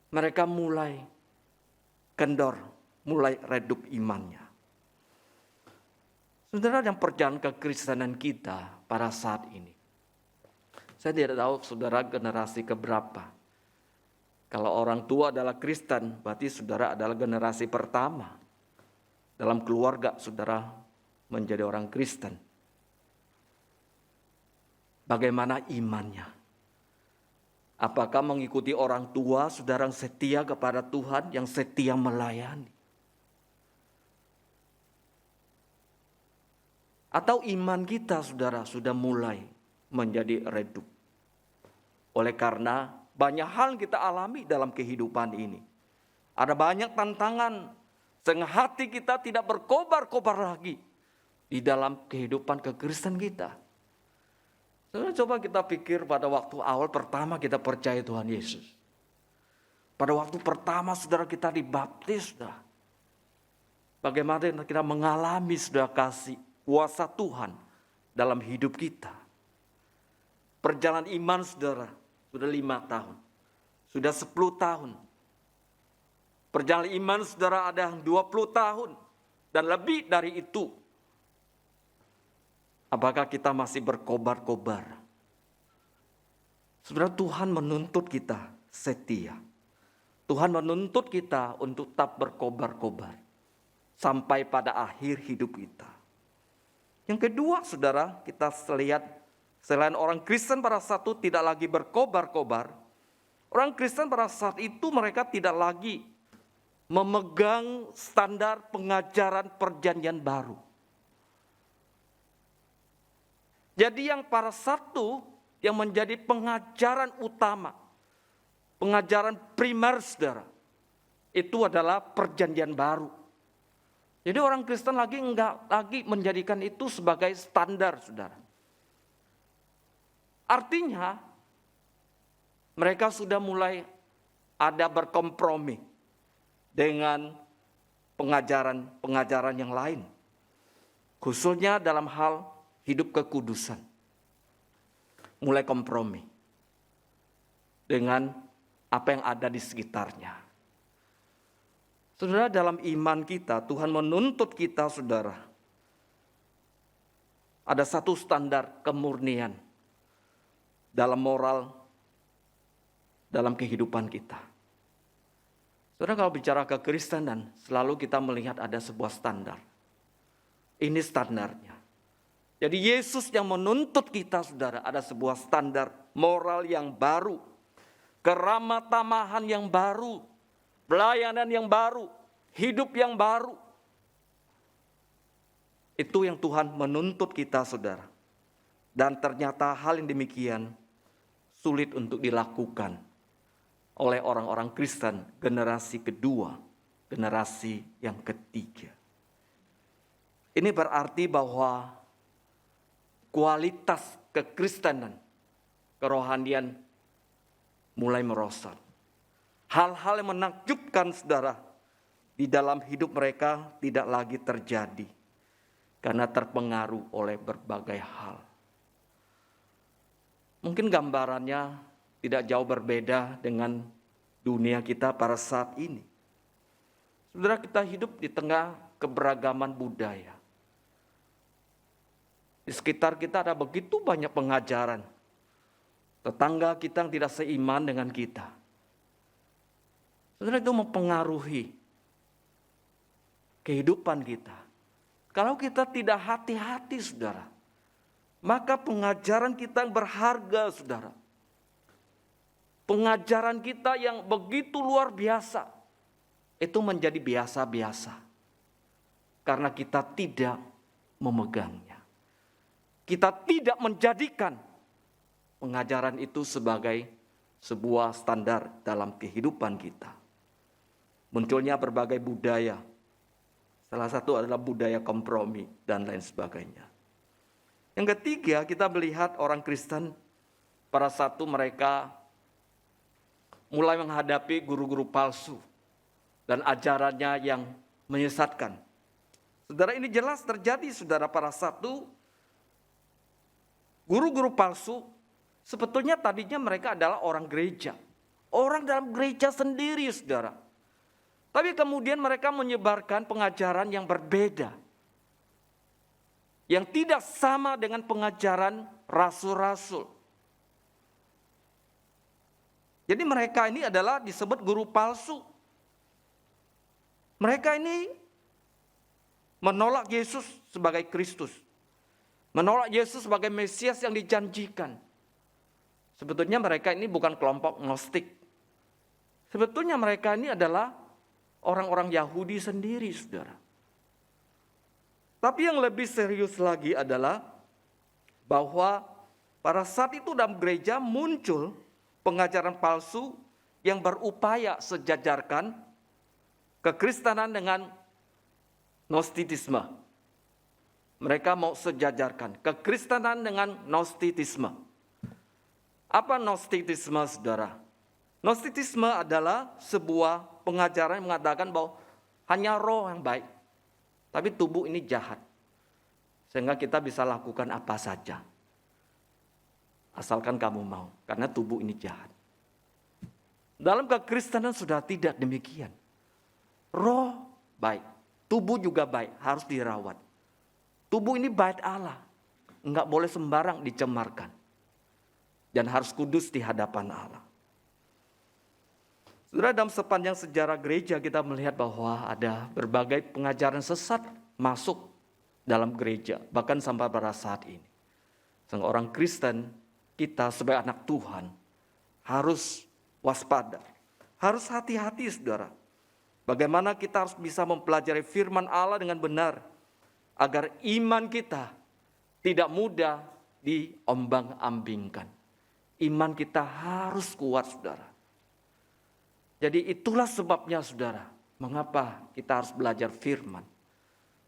Mereka mulai kendor, mulai redup imannya. Saudara, yang perjalanan kekristenan kita pada saat ini. Saya tidak tahu saudara generasi keberapa. Kalau orang tua adalah Kristen, berarti saudara adalah generasi pertama. Dalam keluarga saudara menjadi orang Kristen. Bagaimana imannya? Apakah mengikuti orang tua saudara yang setia kepada Tuhan, yang setia melayani? Atau iman kita saudara sudah mulai menjadi redup? Oleh karena banyak hal kita alami dalam kehidupan ini. Ada banyak tantangan sehingga hati kita tidak berkobar-kobar lagi di dalam kehidupan kekristenan kita. Saudara, coba kita pikir pada waktu awal pertama kita percaya Tuhan Yesus. Pada waktu pertama saudara kita dibaptis, saudara. bagaimana kita mengalami saudara kasih kuasa Tuhan dalam hidup kita. Perjalanan iman saudara sudah 5 tahun, sudah 10 tahun. Perjalanan iman saudara ada yang 20 tahun dan lebih dari itu. Apakah kita masih berkobar-kobar? Saudara, Tuhan menuntut kita setia. Tuhan menuntut kita untuk tetap berkobar-kobar sampai pada akhir hidup kita. Yang kedua, saudara, kita lihat selain orang Kristen pada saat itu tidak lagi berkobar-kobar, orang Kristen pada saat itu mereka tidak lagi memegang standar pengajaran perjanjian baru. Jadi yang pada satu yang menjadi pengajaran utama, pengajaran primer saudara, itu adalah perjanjian baru. Jadi orang Kristen enggak lagi menjadikan itu sebagai standar saudara. Artinya mereka sudah mulai ada berkompromi dengan pengajaran yang lain. Khususnya dalam hal hidup kekudusan. Mulai kompromi dengan apa yang ada di sekitarnya. Saudara, dalam iman kita, Tuhan menuntut kita, saudara, ada satu standar kemurnian dalam moral, dalam kehidupan kita. Saudara, kalau bicara kekristenan, selalu kita melihat ada sebuah standar. Ini standarnya. Jadi Yesus yang menuntut kita, saudara, ada sebuah standar moral yang baru. Keramah tamahan yang baru. Pelayanan yang baru. Hidup yang baru. Itu yang Tuhan menuntut kita, saudara. Dan ternyata hal yang demikian sulit untuk dilakukan oleh orang-orang Kristen generasi kedua, generasi yang ketiga. Ini berarti bahwa kualitas kekristenan, kerohanian mulai merosot. Hal-hal yang menakjubkan saudara di dalam hidup mereka tidak lagi terjadi karena terpengaruh oleh berbagai hal. Mungkin gambarannya tidak jauh berbeda dengan dunia kita pada saat ini. Saudara, kita hidup di tengah keberagaman budaya. Di sekitar kita ada begitu banyak pengajaran. Tetangga kita yang tidak seiman dengan kita. Saudara, itu mempengaruhi kehidupan kita. Kalau kita tidak hati-hati, saudara, maka pengajaran kita yang berharga, saudara, pengajaran kita yang begitu luar biasa, itu menjadi biasa-biasa. Karena kita tidak memegangnya. Kita tidak menjadikan pengajaran itu sebagai sebuah standar dalam kehidupan kita. Munculnya berbagai budaya. Salah satu adalah budaya kompromi dan lain sebagainya. Yang ketiga, kita melihat orang Kristen pada satu mereka mulai menghadapi guru-guru palsu dan ajarannya yang menyesatkan. Saudara, ini jelas terjadi, saudara, pada satu guru-guru palsu sebetulnya tadinya mereka adalah orang gereja. Orang dalam gereja sendiri, saudara. Tapi kemudian mereka menyebarkan pengajaran yang berbeda. Yang tidak sama dengan pengajaran rasul-rasul. Jadi mereka ini adalah disebut guru palsu. Mereka ini menolak Yesus sebagai Kristus. Menolak Yesus sebagai Mesias yang dijanjikan. Sebetulnya mereka ini bukan kelompok Gnostik. Sebetulnya mereka ini adalah orang-orang Yahudi sendiri, saudara. Tapi yang lebih serius lagi adalah bahwa pada saat itu dalam gereja muncul pengajaran palsu yang berupaya sejajarkan kekristenan dengan Gnostitisme. Mereka mau sejajarkan kekristenan dengan Gnostitisme. Apa Gnostitisme, saudara? Gnostitisme adalah sebuah pengajaran yang mengatakan bahwa hanya roh yang baik. Tapi tubuh ini jahat. Sehingga kita bisa lakukan apa saja. Asalkan kamu mau, karena tubuh ini jahat. Dalam kekristenan sudah tidak demikian. Roh baik, tubuh juga baik, harus dirawat. Tubuh ini bait Allah, enggak boleh sembarang dicemarkan. Dan harus kudus di hadapan Allah. Saudara, dalam sepanjang sejarah gereja kita melihat bahwa ada berbagai pengajaran sesat masuk dalam gereja, bahkan sampai pada saat ini. Seorang Kristen, kita sebagai anak Tuhan harus waspada, harus hati-hati saudara. Bagaimana kita harus bisa mempelajari firman Allah dengan benar, agar iman kita tidak mudah diombang-ambingkan. Iman kita harus kuat saudara. Jadi itulah sebabnya saudara, mengapa kita harus belajar firman.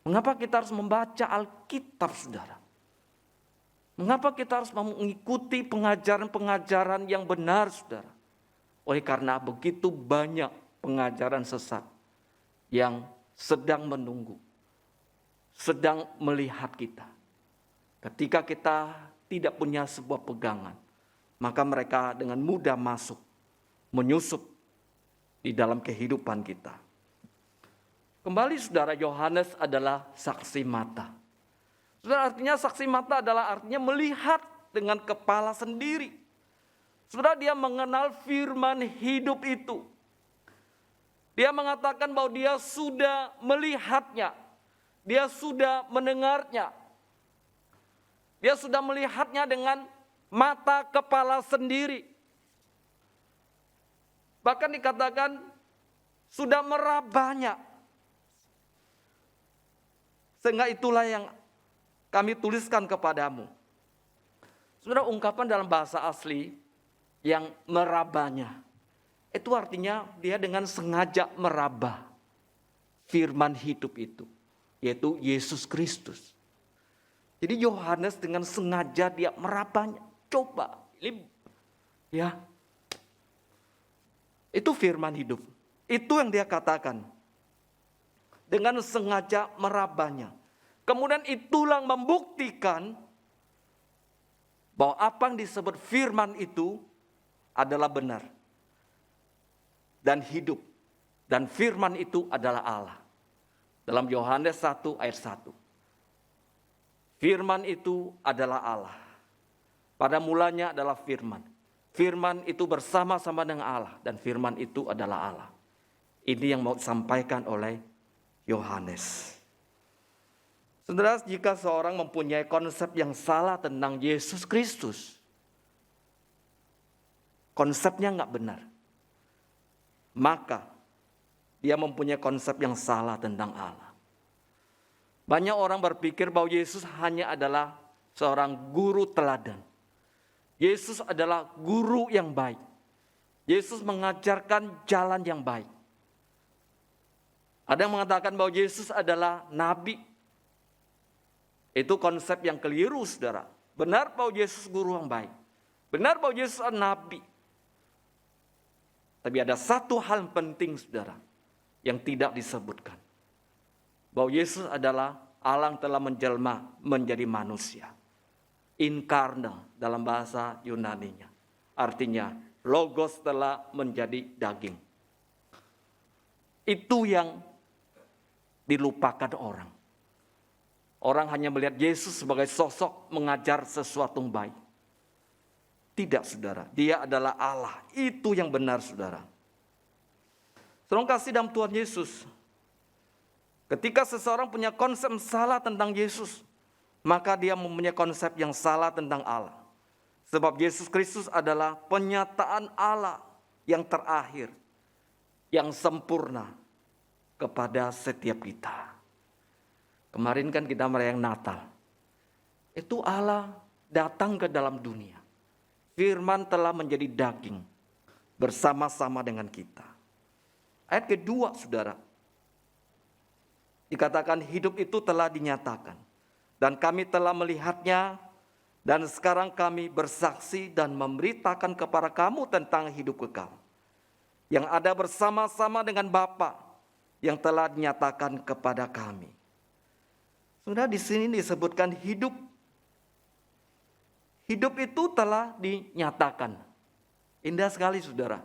Mengapa kita harus membaca Alkitab saudara. Mengapa kita harus mengikuti pengajaran-pengajaran yang benar saudara. Oleh karena begitu banyak pengajaran sesat yang sedang menunggu, sedang melihat kita. Ketika kita tidak punya sebuah pegangan, maka mereka dengan mudah masuk, menyusup di dalam kehidupan kita. Kembali saudara, Yohanes adalah saksi mata. Saudara, artinya saksi mata adalah artinya melihat dengan kepala sendiri. Saudara, dia mengenal firman hidup itu. Dia mengatakan bahwa dia sudah melihatnya. Dia sudah mendengarnya. Dia sudah melihatnya dengan mata kepala sendiri. Bahkan dikatakan sudah merabanya. Sehingga itulah yang kami tuliskan kepadamu. Saudara, ungkapan dalam bahasa asli yang merabanya, itu artinya dia dengan sengaja meraba firman hidup itu, yaitu Yesus Kristus. Jadi Yohanes dengan sengaja dia merabanya. Coba, ini ya, itu firman hidup. Itu yang dia katakan. Dengan sengaja merabanya. Kemudian itulah membuktikan bahwa apa yang disebut firman itu adalah benar dan hidup. Dan firman itu adalah Allah. Dalam Yohanes 1 ayat 1. Firman itu adalah Allah. Pada mulanya adalah firman. Firman itu bersama-sama dengan Allah. Dan firman itu adalah Allah. Ini yang mau disampaikan oleh Yohanes. Saudara, jika seorang mempunyai konsep yang salah tentang Yesus Kristus, konsepnya nggak benar, maka dia mempunyai konsep yang salah tentang Allah. Banyak orang berpikir bahwa Yesus hanya adalah seorang guru teladan. Yesus adalah guru yang baik. Yesus mengajarkan jalan yang baik. Ada yang mengatakan bahwa Yesus adalah nabi. Itu konsep yang keliru, saudara. Benar bahwa Yesus guru yang baik. Benar bahwa Yesus adalah nabi. Tapi ada satu hal yang penting, saudara, yang tidak disebutkan. Bahwa Yesus adalah Allah yang telah menjelma menjadi manusia. Inkarna dalam bahasa Yunaninya. Artinya, Logos telah menjadi daging. Itu yang dilupakan orang. Orang hanya melihat Yesus sebagai sosok mengajar sesuatu yang baik. Tidak, saudara. Dia adalah Allah. Itu yang benar, saudara. Saudara kasih dalam Tuhan Yesus. Ketika seseorang punya konsep salah tentang Yesus, maka dia mempunyai konsep yang salah tentang Allah. Sebab Yesus Kristus adalah penyataan Allah yang terakhir, yang sempurna kepada setiap kita. Kemarin kan kita merayakan Natal. Itu Allah datang ke dalam dunia. Firman telah menjadi daging bersama-sama dengan kita. Ayat kedua, saudara. Dikatakan hidup itu telah dinyatakan. Dan kami telah melihatnya. Dan sekarang kami bersaksi dan memberitakan kepada kamu tentang hidup kekal. Yang ada bersama-sama dengan Bapa yang telah dinyatakan kepada kami. Saudara, di sini disebutkan hidup. Hidup itu telah dinyatakan. Indah sekali saudara.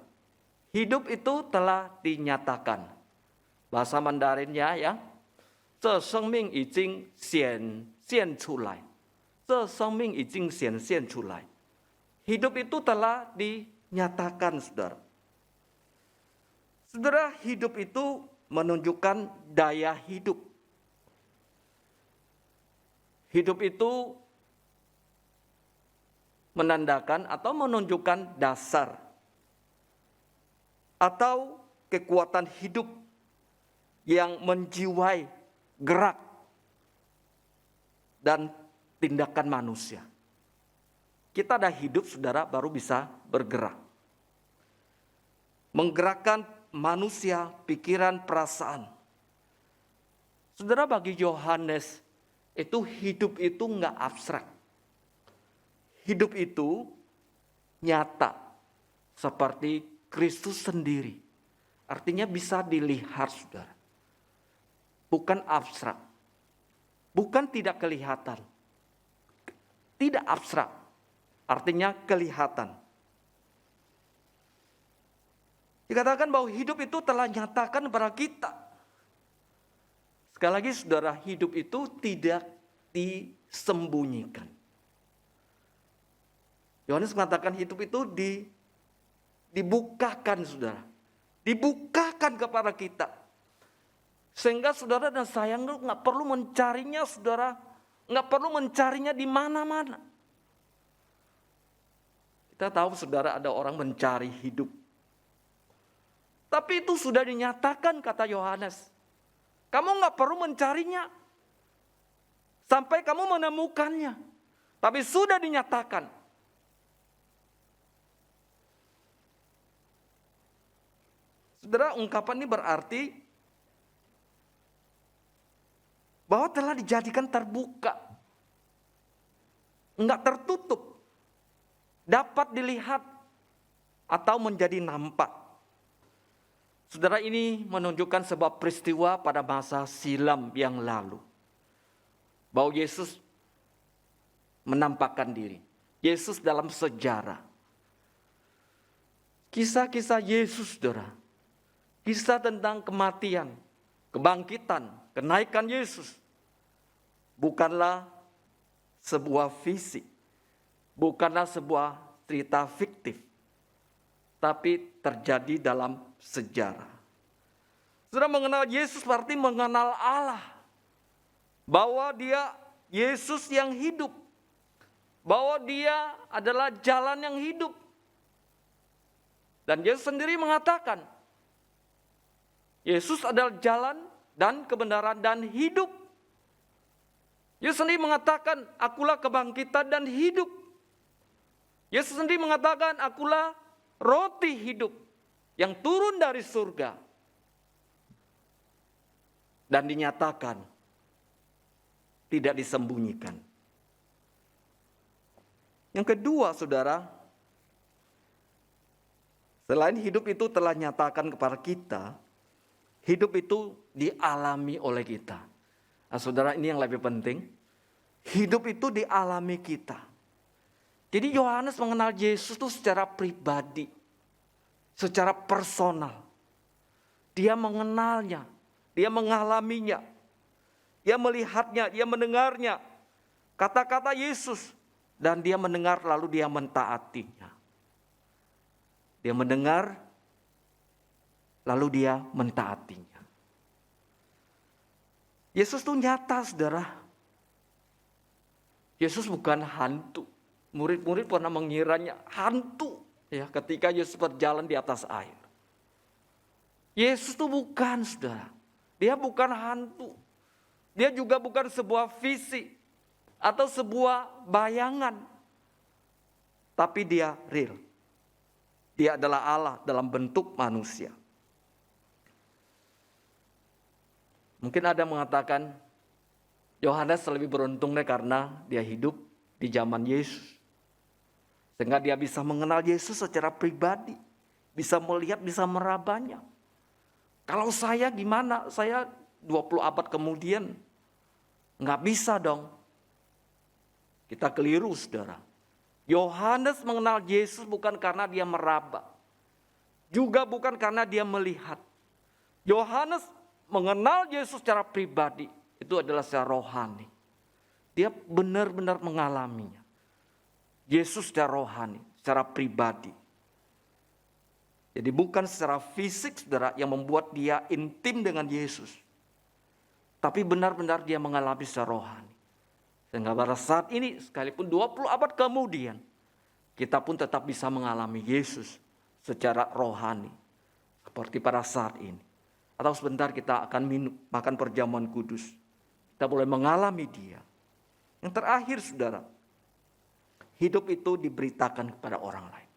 Hidup itu telah dinyatakan. Bahasa Mandarinnya ya. 这生命已经显现出来. 这生命已经显现出来. Hidup itu telah dinyatakan saudara. Saudara, hidup itu menunjukkan daya hidup. Hidup itu menandakan atau menunjukkan dasar atau kekuatan hidup yang menjiwai gerak dan tindakan manusia. Kita ada hidup saudara baru bisa bergerak. Menggerakkan manusia, pikiran, perasaan. Saudara, bagi Yohanes itu hidup itu enggak abstrak. Hidup itu nyata seperti Kristus sendiri. Artinya bisa dilihat saudara. Bukan abstrak. Bukan tidak kelihatan. Tidak abstrak. Artinya kelihatan. Dikatakan bahwa hidup itu telah nyatakan kepada kita. Sekali lagi saudara, hidup itu tidak disembunyikan. Yohanes mengatakan hidup itu dibukakan saudara. Dibukakan kepada kita. Sehingga saudara dan saya nggak perlu mencarinya saudara. Nggak perlu mencarinya di mana-mana. Kita tahu saudara ada orang mencari hidup. Tapi itu sudah dinyatakan kata Yohanes. Kamu nggak perlu mencarinya. Sampai kamu menemukannya. Tapi sudah dinyatakan. Saudara, ungkapan ini berarti bahwa telah dijadikan terbuka. Enggak tertutup. Dapat dilihat atau menjadi nampak. Saudara, ini menunjukkan sebuah peristiwa pada masa silam yang lalu. Bahwa Yesus menampakkan diri. Yesus dalam sejarah. Kisah-kisah Yesus saudara. Kisah tentang kematian, kebangkitan, kenaikan Yesus. Bukanlah sebuah fisik. Bukanlah sebuah cerita fiktif. Tapi terjadi dalam sejarah. Saudara, mengenal Yesus berarti mengenal Allah. Bahwa dia Yesus yang hidup. Bahwa dia adalah jalan yang hidup. Dan Yesus sendiri mengatakan, Yesus adalah jalan dan kebenaran dan hidup. Yesus sendiri mengatakan, akulah kebangkitan dan hidup. Yesus sendiri mengatakan, akulah roti hidup yang turun dari surga. Dan dinyatakan, tidak disembunyikan. Yang kedua saudara, selain hidup itu telah nyatakan kepada kita, hidup itu dialami oleh kita. Nah, saudara, ini yang lebih penting. Hidup itu dialami kita. Jadi Yohanes mengenal Yesus itu secara pribadi. Secara personal. Dia mengenalnya. Dia mengalaminya. Dia melihatnya. Dia mendengarnya. Kata-kata Yesus. Dan dia mendengar lalu dia mentaatinya. Dia mendengar. Lalu dia mentaatinya. Yesus itu nyata saudara. Yesus bukan hantu. Murid-murid pernah mengiranya hantu ya ketika Yesus berjalan di atas air. Yesus itu bukan saudara. Dia bukan hantu. Dia juga bukan sebuah visi atau sebuah bayangan. Tapi dia real. Dia adalah Allah dalam bentuk manusia. Mungkin ada yang mengatakan Yohanes lebih beruntung karena dia hidup di zaman Yesus. Sehingga dia bisa mengenal Yesus secara pribadi. Bisa melihat, bisa merabanya. Kalau saya gimana? Saya 20 abad kemudian Nggak bisa dong. Kita keliru, saudara. Yohanes mengenal Yesus bukan karena dia meraba. Juga bukan karena dia melihat. Yohanes mengenal Yesus secara pribadi. Itu adalah secara rohani. Dia benar-benar mengalaminya. Yesus secara rohani, secara pribadi. Jadi bukan secara fisik, saudara, yang membuat dia intim dengan Yesus. Tapi benar-benar dia mengalami secara rohani. Sehingga pada saat ini, sekalipun 20 abad kemudian, kita pun tetap bisa mengalami Yesus secara rohani. Seperti pada saat ini. Atau sebentar kita akan makan perjamuan kudus. Kita boleh mengalami dia. Yang terakhir, saudara, hidup itu diberitakan kepada orang lain.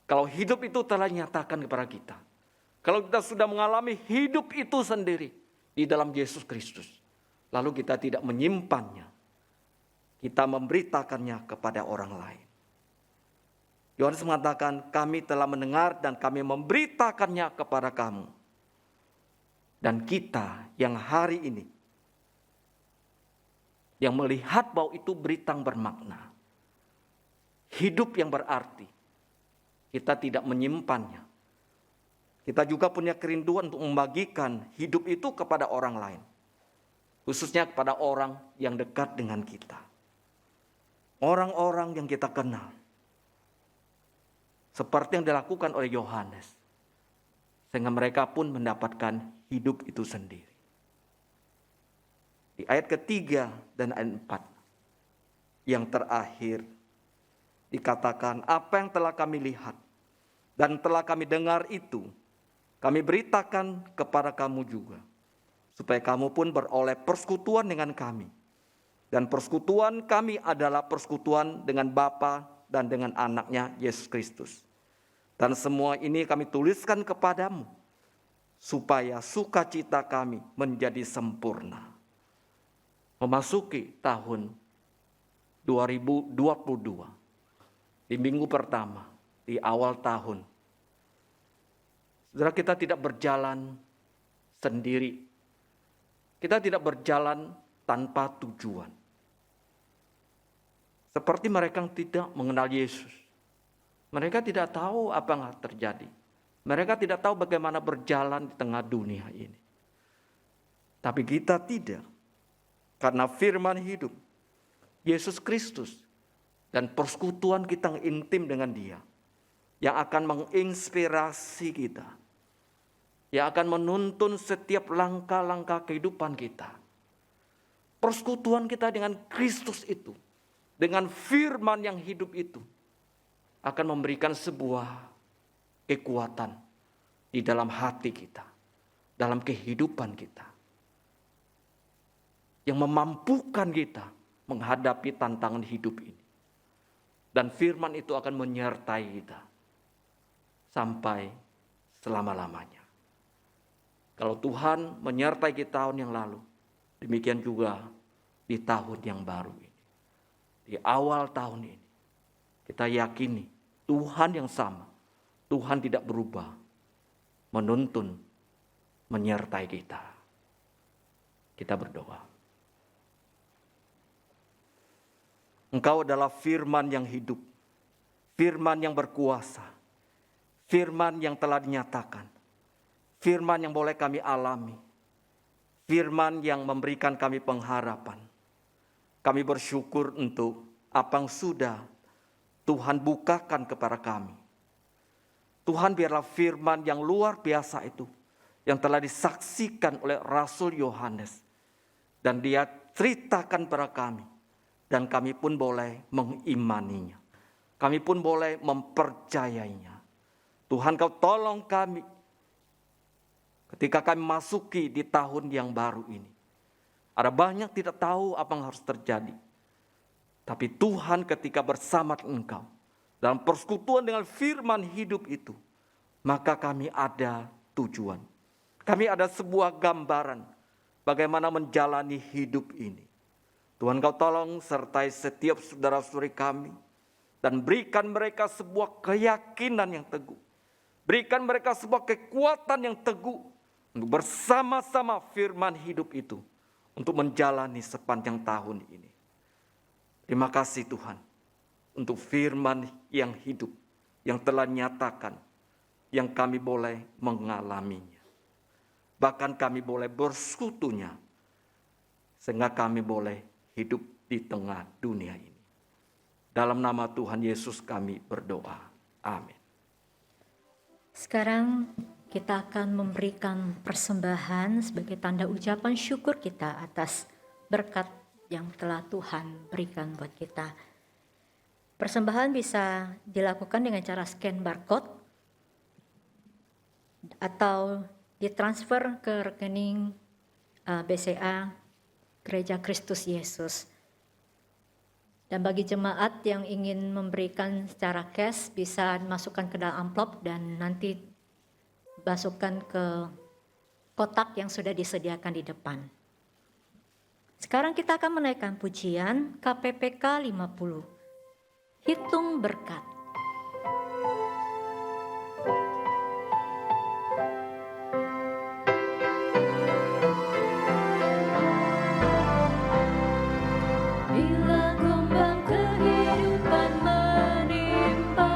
Kalau hidup itu telah dinyatakan kepada kita. Kalau kita sudah mengalami hidup itu sendiri di dalam Yesus Kristus. Lalu kita tidak menyimpannya. Kita memberitakannya kepada orang lain. Yohanes mengatakan, kami telah mendengar dan kami memberitakannya kepada kamu. Dan kita yang hari ini, yang melihat bahwa itu berita yang bermakna. Hidup yang berarti. Kita tidak menyimpannya. Kita juga punya kerinduan untuk membagikan hidup itu kepada orang lain. Khususnya kepada orang yang dekat dengan kita. Orang-orang yang kita kenal. Seperti yang dilakukan oleh Yohanes. Sehingga mereka pun mendapatkan hidup itu sendiri. Di ayat ketiga dan ayat 4. Yang terakhir. Dikatakan apa yang telah kami lihat. Dan telah kami dengar itu, kami beritakan kepada kamu juga. Supaya kamu pun beroleh persekutuan dengan kami. Dan persekutuan kami adalah persekutuan dengan Bapa dan dengan anaknya Yesus Kristus. Dan semua ini kami tuliskan kepadamu. Supaya sukacita kami menjadi sempurna. Memasuki tahun 2022. Di minggu pertama. Di awal tahun. Saudara, kita tidak berjalan sendiri. Kita tidak berjalan tanpa tujuan. Seperti mereka yang tidak mengenal Yesus. Mereka tidak tahu apa yang terjadi. Mereka tidak tahu bagaimana berjalan di tengah dunia ini. Tapi kita tidak. Karena firman hidup. Yesus Kristus. Dan persekutuan kita yang intim dengan Dia. Yang akan menginspirasi kita. Yang akan menuntun setiap langkah-langkah kehidupan kita. Persekutuan kita dengan Kristus itu. Dengan firman yang hidup itu. Akan memberikan sebuah kekuatan. Di dalam hati kita. Dalam kehidupan kita. Yang memampukan kita. Menghadapi tantangan hidup ini. Dan firman itu akan menyertai kita. Sampai selama-lamanya. Kalau Tuhan menyertai kita tahun yang lalu, demikian juga di tahun yang baru ini. Di awal tahun ini, kita yakini Tuhan yang sama, Tuhan tidak berubah, menuntun, menyertai kita. Kita berdoa. Engkau adalah firman yang hidup, firman yang berkuasa, firman yang telah dinyatakan. Firman yang boleh kami alami. Firman yang memberikan kami pengharapan. Kami bersyukur untuk apa yang sudah Tuhan bukakan kepada kami. Tuhan, biarlah firman yang luar biasa itu. Yang telah disaksikan oleh Rasul Yohanes. Dan dia ceritakan kepada kami. Dan kami pun boleh mengimaninya. Kami pun boleh mempercayainya. Tuhan, Kau tolong kami ketika kami masuki di tahun yang baru ini. Ada banyak tidak tahu apa yang harus terjadi. Tapi Tuhan ketika bersama Engkau dalam persekutuan dengan firman hidup itu, maka kami ada tujuan. Kami ada sebuah gambaran bagaimana menjalani hidup ini. Tuhan, Kau tolong sertai setiap saudara-saudari kami dan berikan mereka sebuah keyakinan yang teguh. Berikan mereka sebuah kekuatan yang teguh untuk bersama-sama firman hidup itu untuk menjalani sepanjang tahun ini. Terima kasih Tuhan untuk firman yang hidup, yang telah nyatakan, yang kami boleh mengalaminya. Bahkan kami boleh bersekutunya, sehingga kami boleh hidup di tengah dunia ini. Dalam nama Tuhan Yesus kami berdoa. Amin. Sekarang kita akan memberikan persembahan sebagai tanda ucapan syukur kita atas berkat yang telah Tuhan berikan buat kita. Persembahan bisa dilakukan dengan cara scan barcode atau ditransfer ke rekening BCA Gereja Kristus Yesus. Dan bagi jemaat yang ingin memberikan secara cash bisa dimasukkan ke dalam amplop dan nanti masukkan ke kotak yang sudah disediakan di depan. Sekarang kita akan menaikkan pujian KPPK 50. Hitung berkat. Bila gelombang kehidupan menimpa,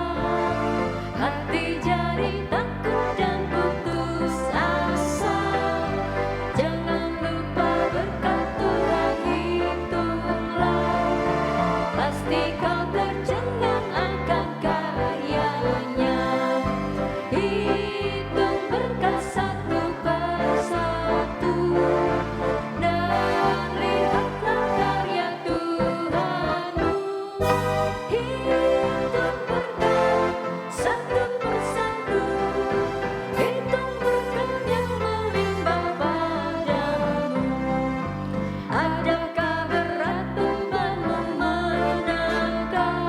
hati jadi takut dan putus asa. Jangan lupa berkat Tuhan hitunglah, pasti kau tercengang akan karyanya. Hitung berkat satu persatu, dan lihatlah karya Tuhanmu. Hitung berkat satu persatu, hitung berkat yang melimpah padamu. Adakah berat bebanmu menangkan,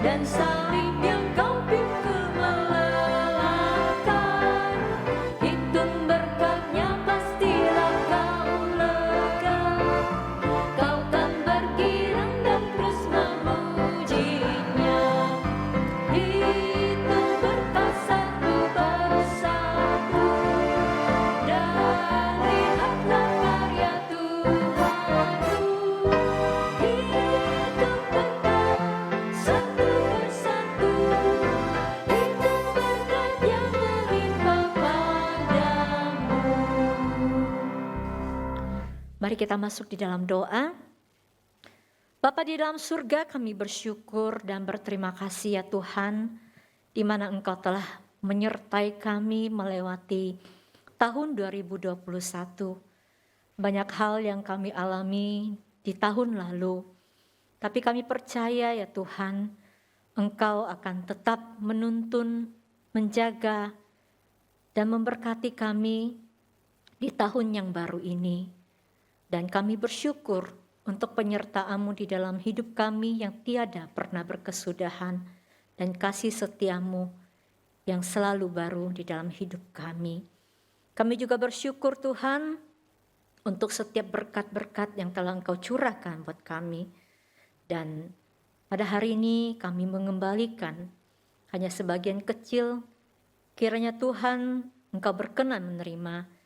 dan salib yang kau pikul melelahkan? Hitung berkatnya pastilah kau lega, kau kan bergirang dan terus memujinya. Hitung berkat satu persatu, dan lihatlah karya Tuhanmu. Hitung berkat satu persatu, hitung berkat yang melimpah padamu. Mari kita masuk di dalam doa. Bapa di dalam surga, kami bersyukur dan berterima kasih ya Tuhan, di mana Engkau telah menyertai kami melewati tahun 2021. Banyak hal yang kami alami di tahun lalu, tapi kami percaya ya Tuhan, Engkau akan tetap menuntun, menjaga, dan memberkati kami di tahun yang baru ini. Dan kami bersyukur untuk penyertaan-Mu di dalam hidup kami yang tiada pernah berkesudahan, dan kasih setia-Mu yang selalu baru di dalam hidup kami. Kami juga bersyukur Tuhan untuk setiap berkat-berkat yang telah Engkau curahkan buat kami. Dan pada hari ini kami mengembalikan hanya sebagian kecil. Kiranya Tuhan Engkau berkenan menerima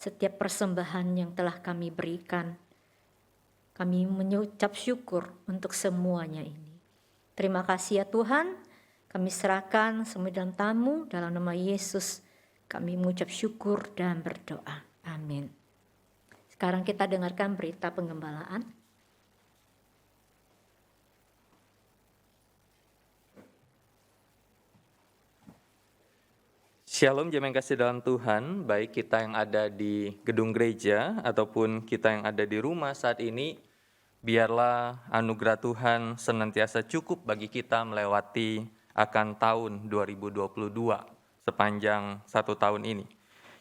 setiap persembahan yang telah kami berikan. Kami mengucap syukur untuk semuanya ini. Terima kasih ya Tuhan, kami serahkan semua dalam tamu, dalam nama Yesus kami mengucap syukur dan berdoa. Amin. Sekarang kita dengarkan berita penggembalaan. Shalom jemaat yang kasih dalam Tuhan, baik kita yang ada di gedung gereja ataupun kita yang ada di rumah saat ini, biarlah anugerah Tuhan senantiasa cukup bagi kita melewati akan tahun 2022 sepanjang 1 tahun ini.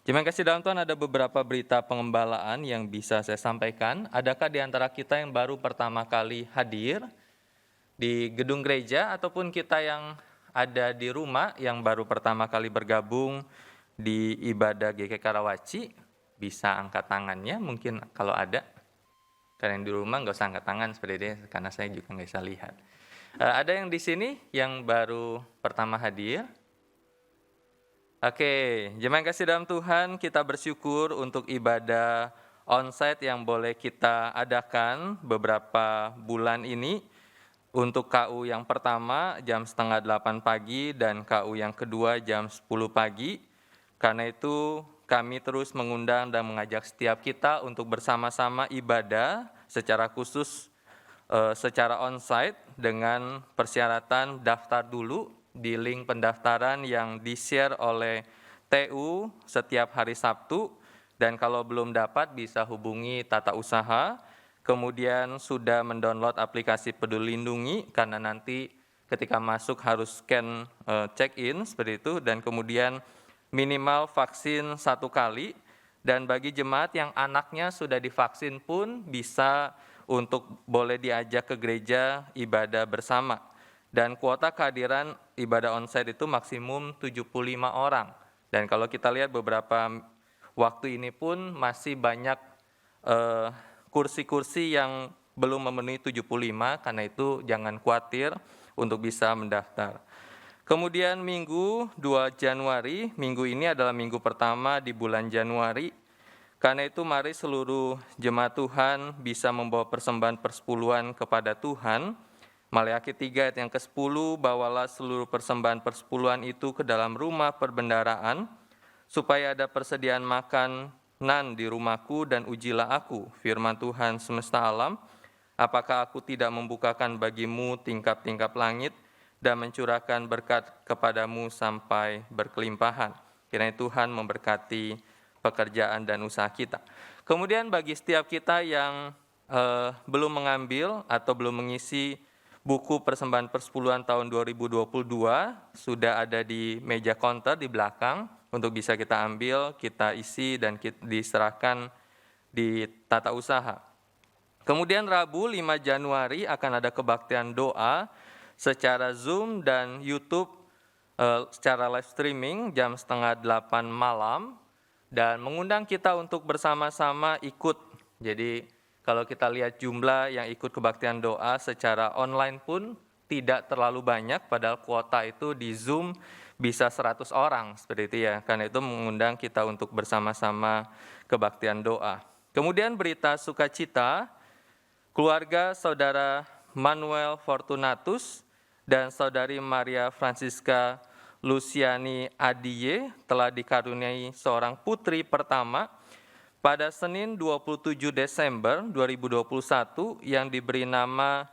Jemaat yang kasih dalam Tuhan, ada beberapa berita pengembalaan yang bisa saya sampaikan. Adakah di antara kita yang baru pertama kali hadir di gedung gereja ataupun kita yang ada di rumah yang baru pertama kali bergabung di ibadah GKI Karawaci, bisa angkat tangannya mungkin kalau ada. Kalian di rumah nggak usah angkat tangan seperti ini karena saya juga nggak bisa lihat. Ada yang di sini yang baru pertama hadir? Oke, jemaat kasih dalam Tuhan, kita bersyukur untuk ibadah onsite yang boleh kita adakan beberapa bulan ini. Untuk KU yang pertama jam 7:30 pagi dan KU yang kedua jam 10 pagi. Karena itu kami terus mengundang dan mengajak setiap kita untuk bersama-sama ibadah secara khusus secara onsite dengan persyaratan daftar dulu di link pendaftaran yang di-share oleh TU setiap hari Sabtu, dan kalau belum dapat bisa hubungi Tata Usaha, kemudian sudah mendownload aplikasi Peduli Lindungi karena nanti ketika masuk harus scan check-in seperti itu, dan kemudian minimal vaksin 1 kali, dan bagi jemaat yang anaknya sudah divaksin pun bisa untuk boleh diajak ke gereja ibadah bersama. Dan kuota kehadiran ibadah onsite itu maksimum 75 orang. Dan kalau kita lihat beberapa waktu ini pun masih banyak kursi-kursi yang belum memenuhi 75, karena itu jangan khawatir untuk bisa mendaftar. Kemudian Minggu 2 Januari, minggu ini adalah minggu pertama di bulan Januari. Karena itu mari seluruh jemaat Tuhan bisa membawa persembahan persepuluhan kepada Tuhan. Maleakhi 3 ayat yang ke-10, bawalah seluruh persembahan persepuluhan itu ke dalam rumah perbendaharaan, supaya ada persediaan makanan di rumahku, dan ujilah aku, firman Tuhan semesta alam, apakah aku tidak membukakan bagimu tingkap-tingkap langit, dan mencurahkan berkat kepadamu sampai berkelimpahan. Kiranya Tuhan memberkati pekerjaan dan usaha kita. Kemudian bagi setiap kita yang belum mengambil atau belum mengisi buku persembahan persepuluhan tahun 2022, sudah ada di meja counter di belakang untuk bisa kita ambil, kita isi, dan diserahkan di Tata Usaha. Kemudian Rabu 5 Januari akan ada kebaktian doa secara Zoom dan YouTube secara live streaming jam 7:30 malam, dan mengundang kita untuk bersama-sama ikut. Jadi kalau kita lihat jumlah yang ikut kebaktian doa secara online pun tidak terlalu banyak, padahal kuota itu di Zoom bisa 100 orang, seperti itu ya. Karena itu mengundang kita untuk bersama-sama kebaktian doa. Kemudian berita sukacita, keluarga saudara Manuel Fortunatus dan saudari Maria Francisca Luciani Adiye telah dikaruniai seorang putri pertama pada Senin 27 Desember 2021 yang diberi nama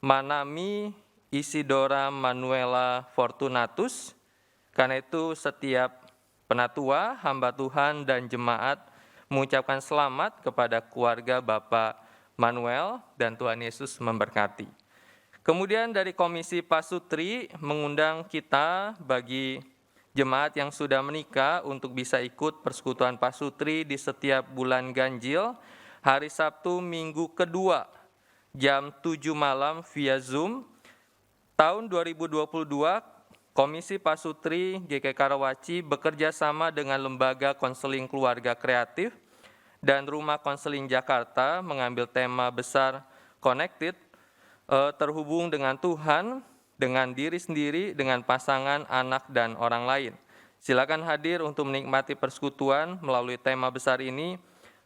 Manami Isidora Manuela Fortunatus. Karena itu setiap penatua, hamba Tuhan, dan jemaat mengucapkan selamat kepada keluarga Bapak Manuel, dan Tuhan Yesus memberkati. Kemudian dari Komisi Pasutri mengundang kita bagi jemaat yang sudah menikah untuk bisa ikut persekutuan Pasutri di setiap bulan ganjil, hari Sabtu minggu kedua, jam 7 malam via Zoom. Tahun 2022, Komisi Pasutri GK Karawaci bekerja sama dengan Lembaga Konseling Keluarga Kreatif dan Rumah Konseling Jakarta mengambil tema besar Connected, terhubung dengan Tuhan, dengan diri sendiri, dengan pasangan, anak, dan orang lain. Silakan hadir untuk menikmati persekutuan melalui tema besar ini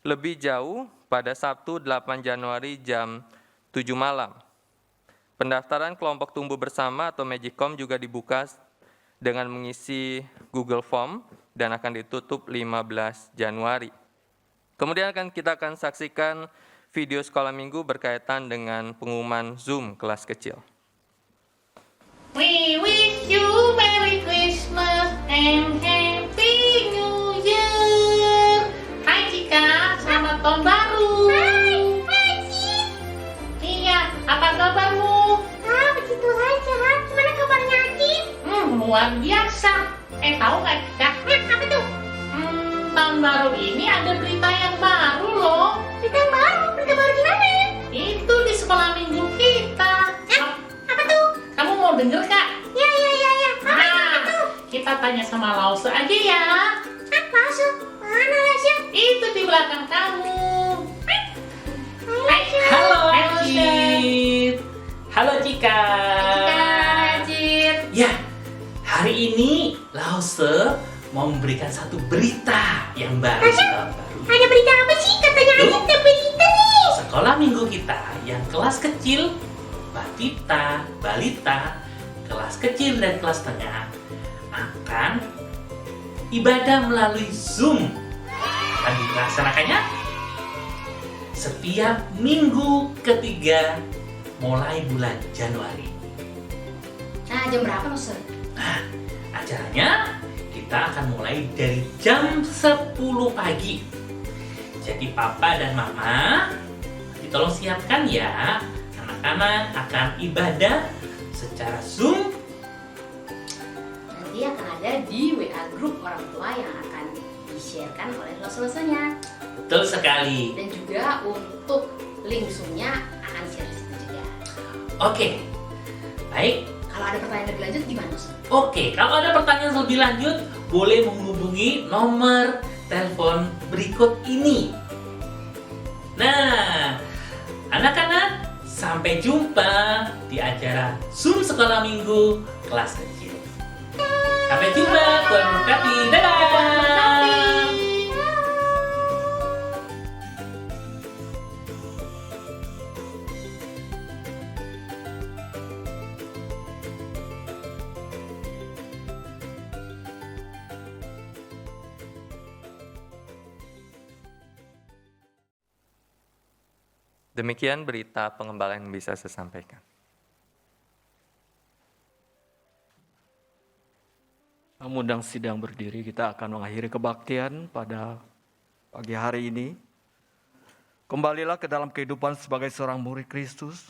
lebih jauh pada Sabtu 8 Januari jam 7 malam. Pendaftaran kelompok tumbuh bersama atau Magicom juga dibuka dengan mengisi Google Form dan akan ditutup 15 Januari. Kemudian kita akan saksikan video sekolah minggu berkaitan dengan pengumuman Zoom kelas kecil. We wish you Merry Christmas and Happy New Year. Hai Cika, selamat tahun baru. Hai Cik. Iya, apa kabarmu? Puji Tuhan sehat. Gimana kabarnya Cik? Luar biasa. Tahu nggak Cika? Apa tuh? Tahun baru ini ada berita yang baru loh. Berita yang baru? Berita baru gimana? Itu di sekolah minggu kita. Apa tuh? Kamu mau denger Kak? Ya. Apa tuh? Kita tanya sama Lause aja ya. Lause? Mana Lause? Itu di belakang kamu. Halo Lause. Cid. Halo Cika. Cid. Ya, hari ini Lause mau memberikan satu berita yang baru. Ada berita apa sih? Katanya ada berita nih. Sekolah minggu kita yang kelas kecil, batita, balita, kelas kecil dan kelas tengah akan ibadah melalui Zoom. Dan dilaksanakannya setiap minggu ketiga mulai bulan Januari. Nah, jam berapa loh, Sir? Nah, acaranya kita akan mulai dari jam 10 pagi. Jadi papa dan mama, tolong siapkan ya. Anak-anak akan ibadah secara Zoom. Nanti akan ada di WA grup orang tua yang akan di-sharekan oleh host-hostnya. Betul sekali. Dan juga untuk link Zoom-nya akan share di situ juga. Oke, baik. Kalau ada pertanyaan lebih lanjut gimana, Sir? Oke, kalau ada pertanyaan lebih lanjut, boleh menghubungi nomor telepon berikut ini. Nah, anak-anak, sampai jumpa di acara Zoom Sekolah Minggu kelas kecil. Sampai jumpa, Tuhan memberkati. Dadah! Demikian berita pengembalaan yang bisa saya sampaikan. Mengundang sidang berdiri, kita akan mengakhiri kebaktian pada pagi hari ini. Kembalilah ke dalam kehidupan sebagai seorang murid Kristus.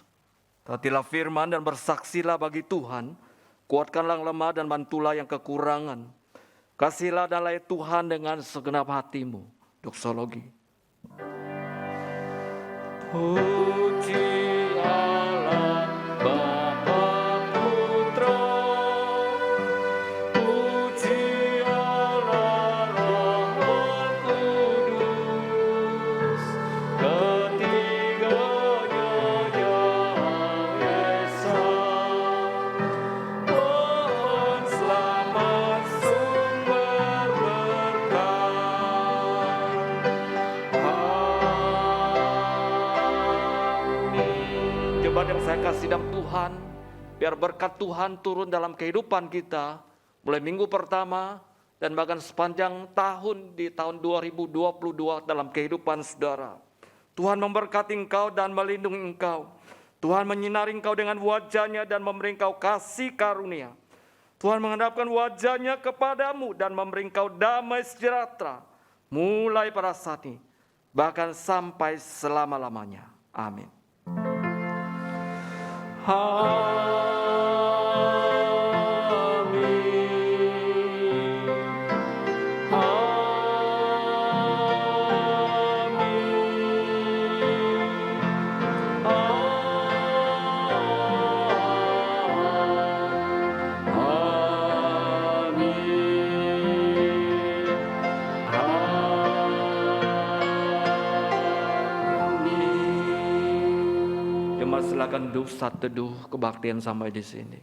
Taatilah firman dan bersaksilah bagi Tuhan. Kuatkanlah yang lemah dan bantulah yang kekurangan. Kasihilah dan layani Tuhan dengan segenap hatimu. Doksologi. Puji Allah Bapa Putra, puji Allah Roh Kudus, ketiganya Yang Esa. Pohon selamat sumber berkah. Jemaat yang saya kasih dalam Tuhan, biar berkat Tuhan turun dalam kehidupan kita, mulai minggu pertama dan bahkan sepanjang tahun di tahun 2022 dalam kehidupan saudara. Tuhan memberkati engkau dan melindungi engkau. Tuhan menyinari engkau dengan wajah-Nya dan memberi engkau kasih karunia. Tuhan menghadapkan wajah-Nya kepadamu dan memberi engkau damai sejahtera, mulai pada saat ini, bahkan sampai selama-lamanya. Amin. Jemaat silakan duduk saat teduh kebaktian sampai di sini.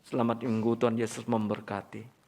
Selamat minggu, Tuhan Yesus memberkati.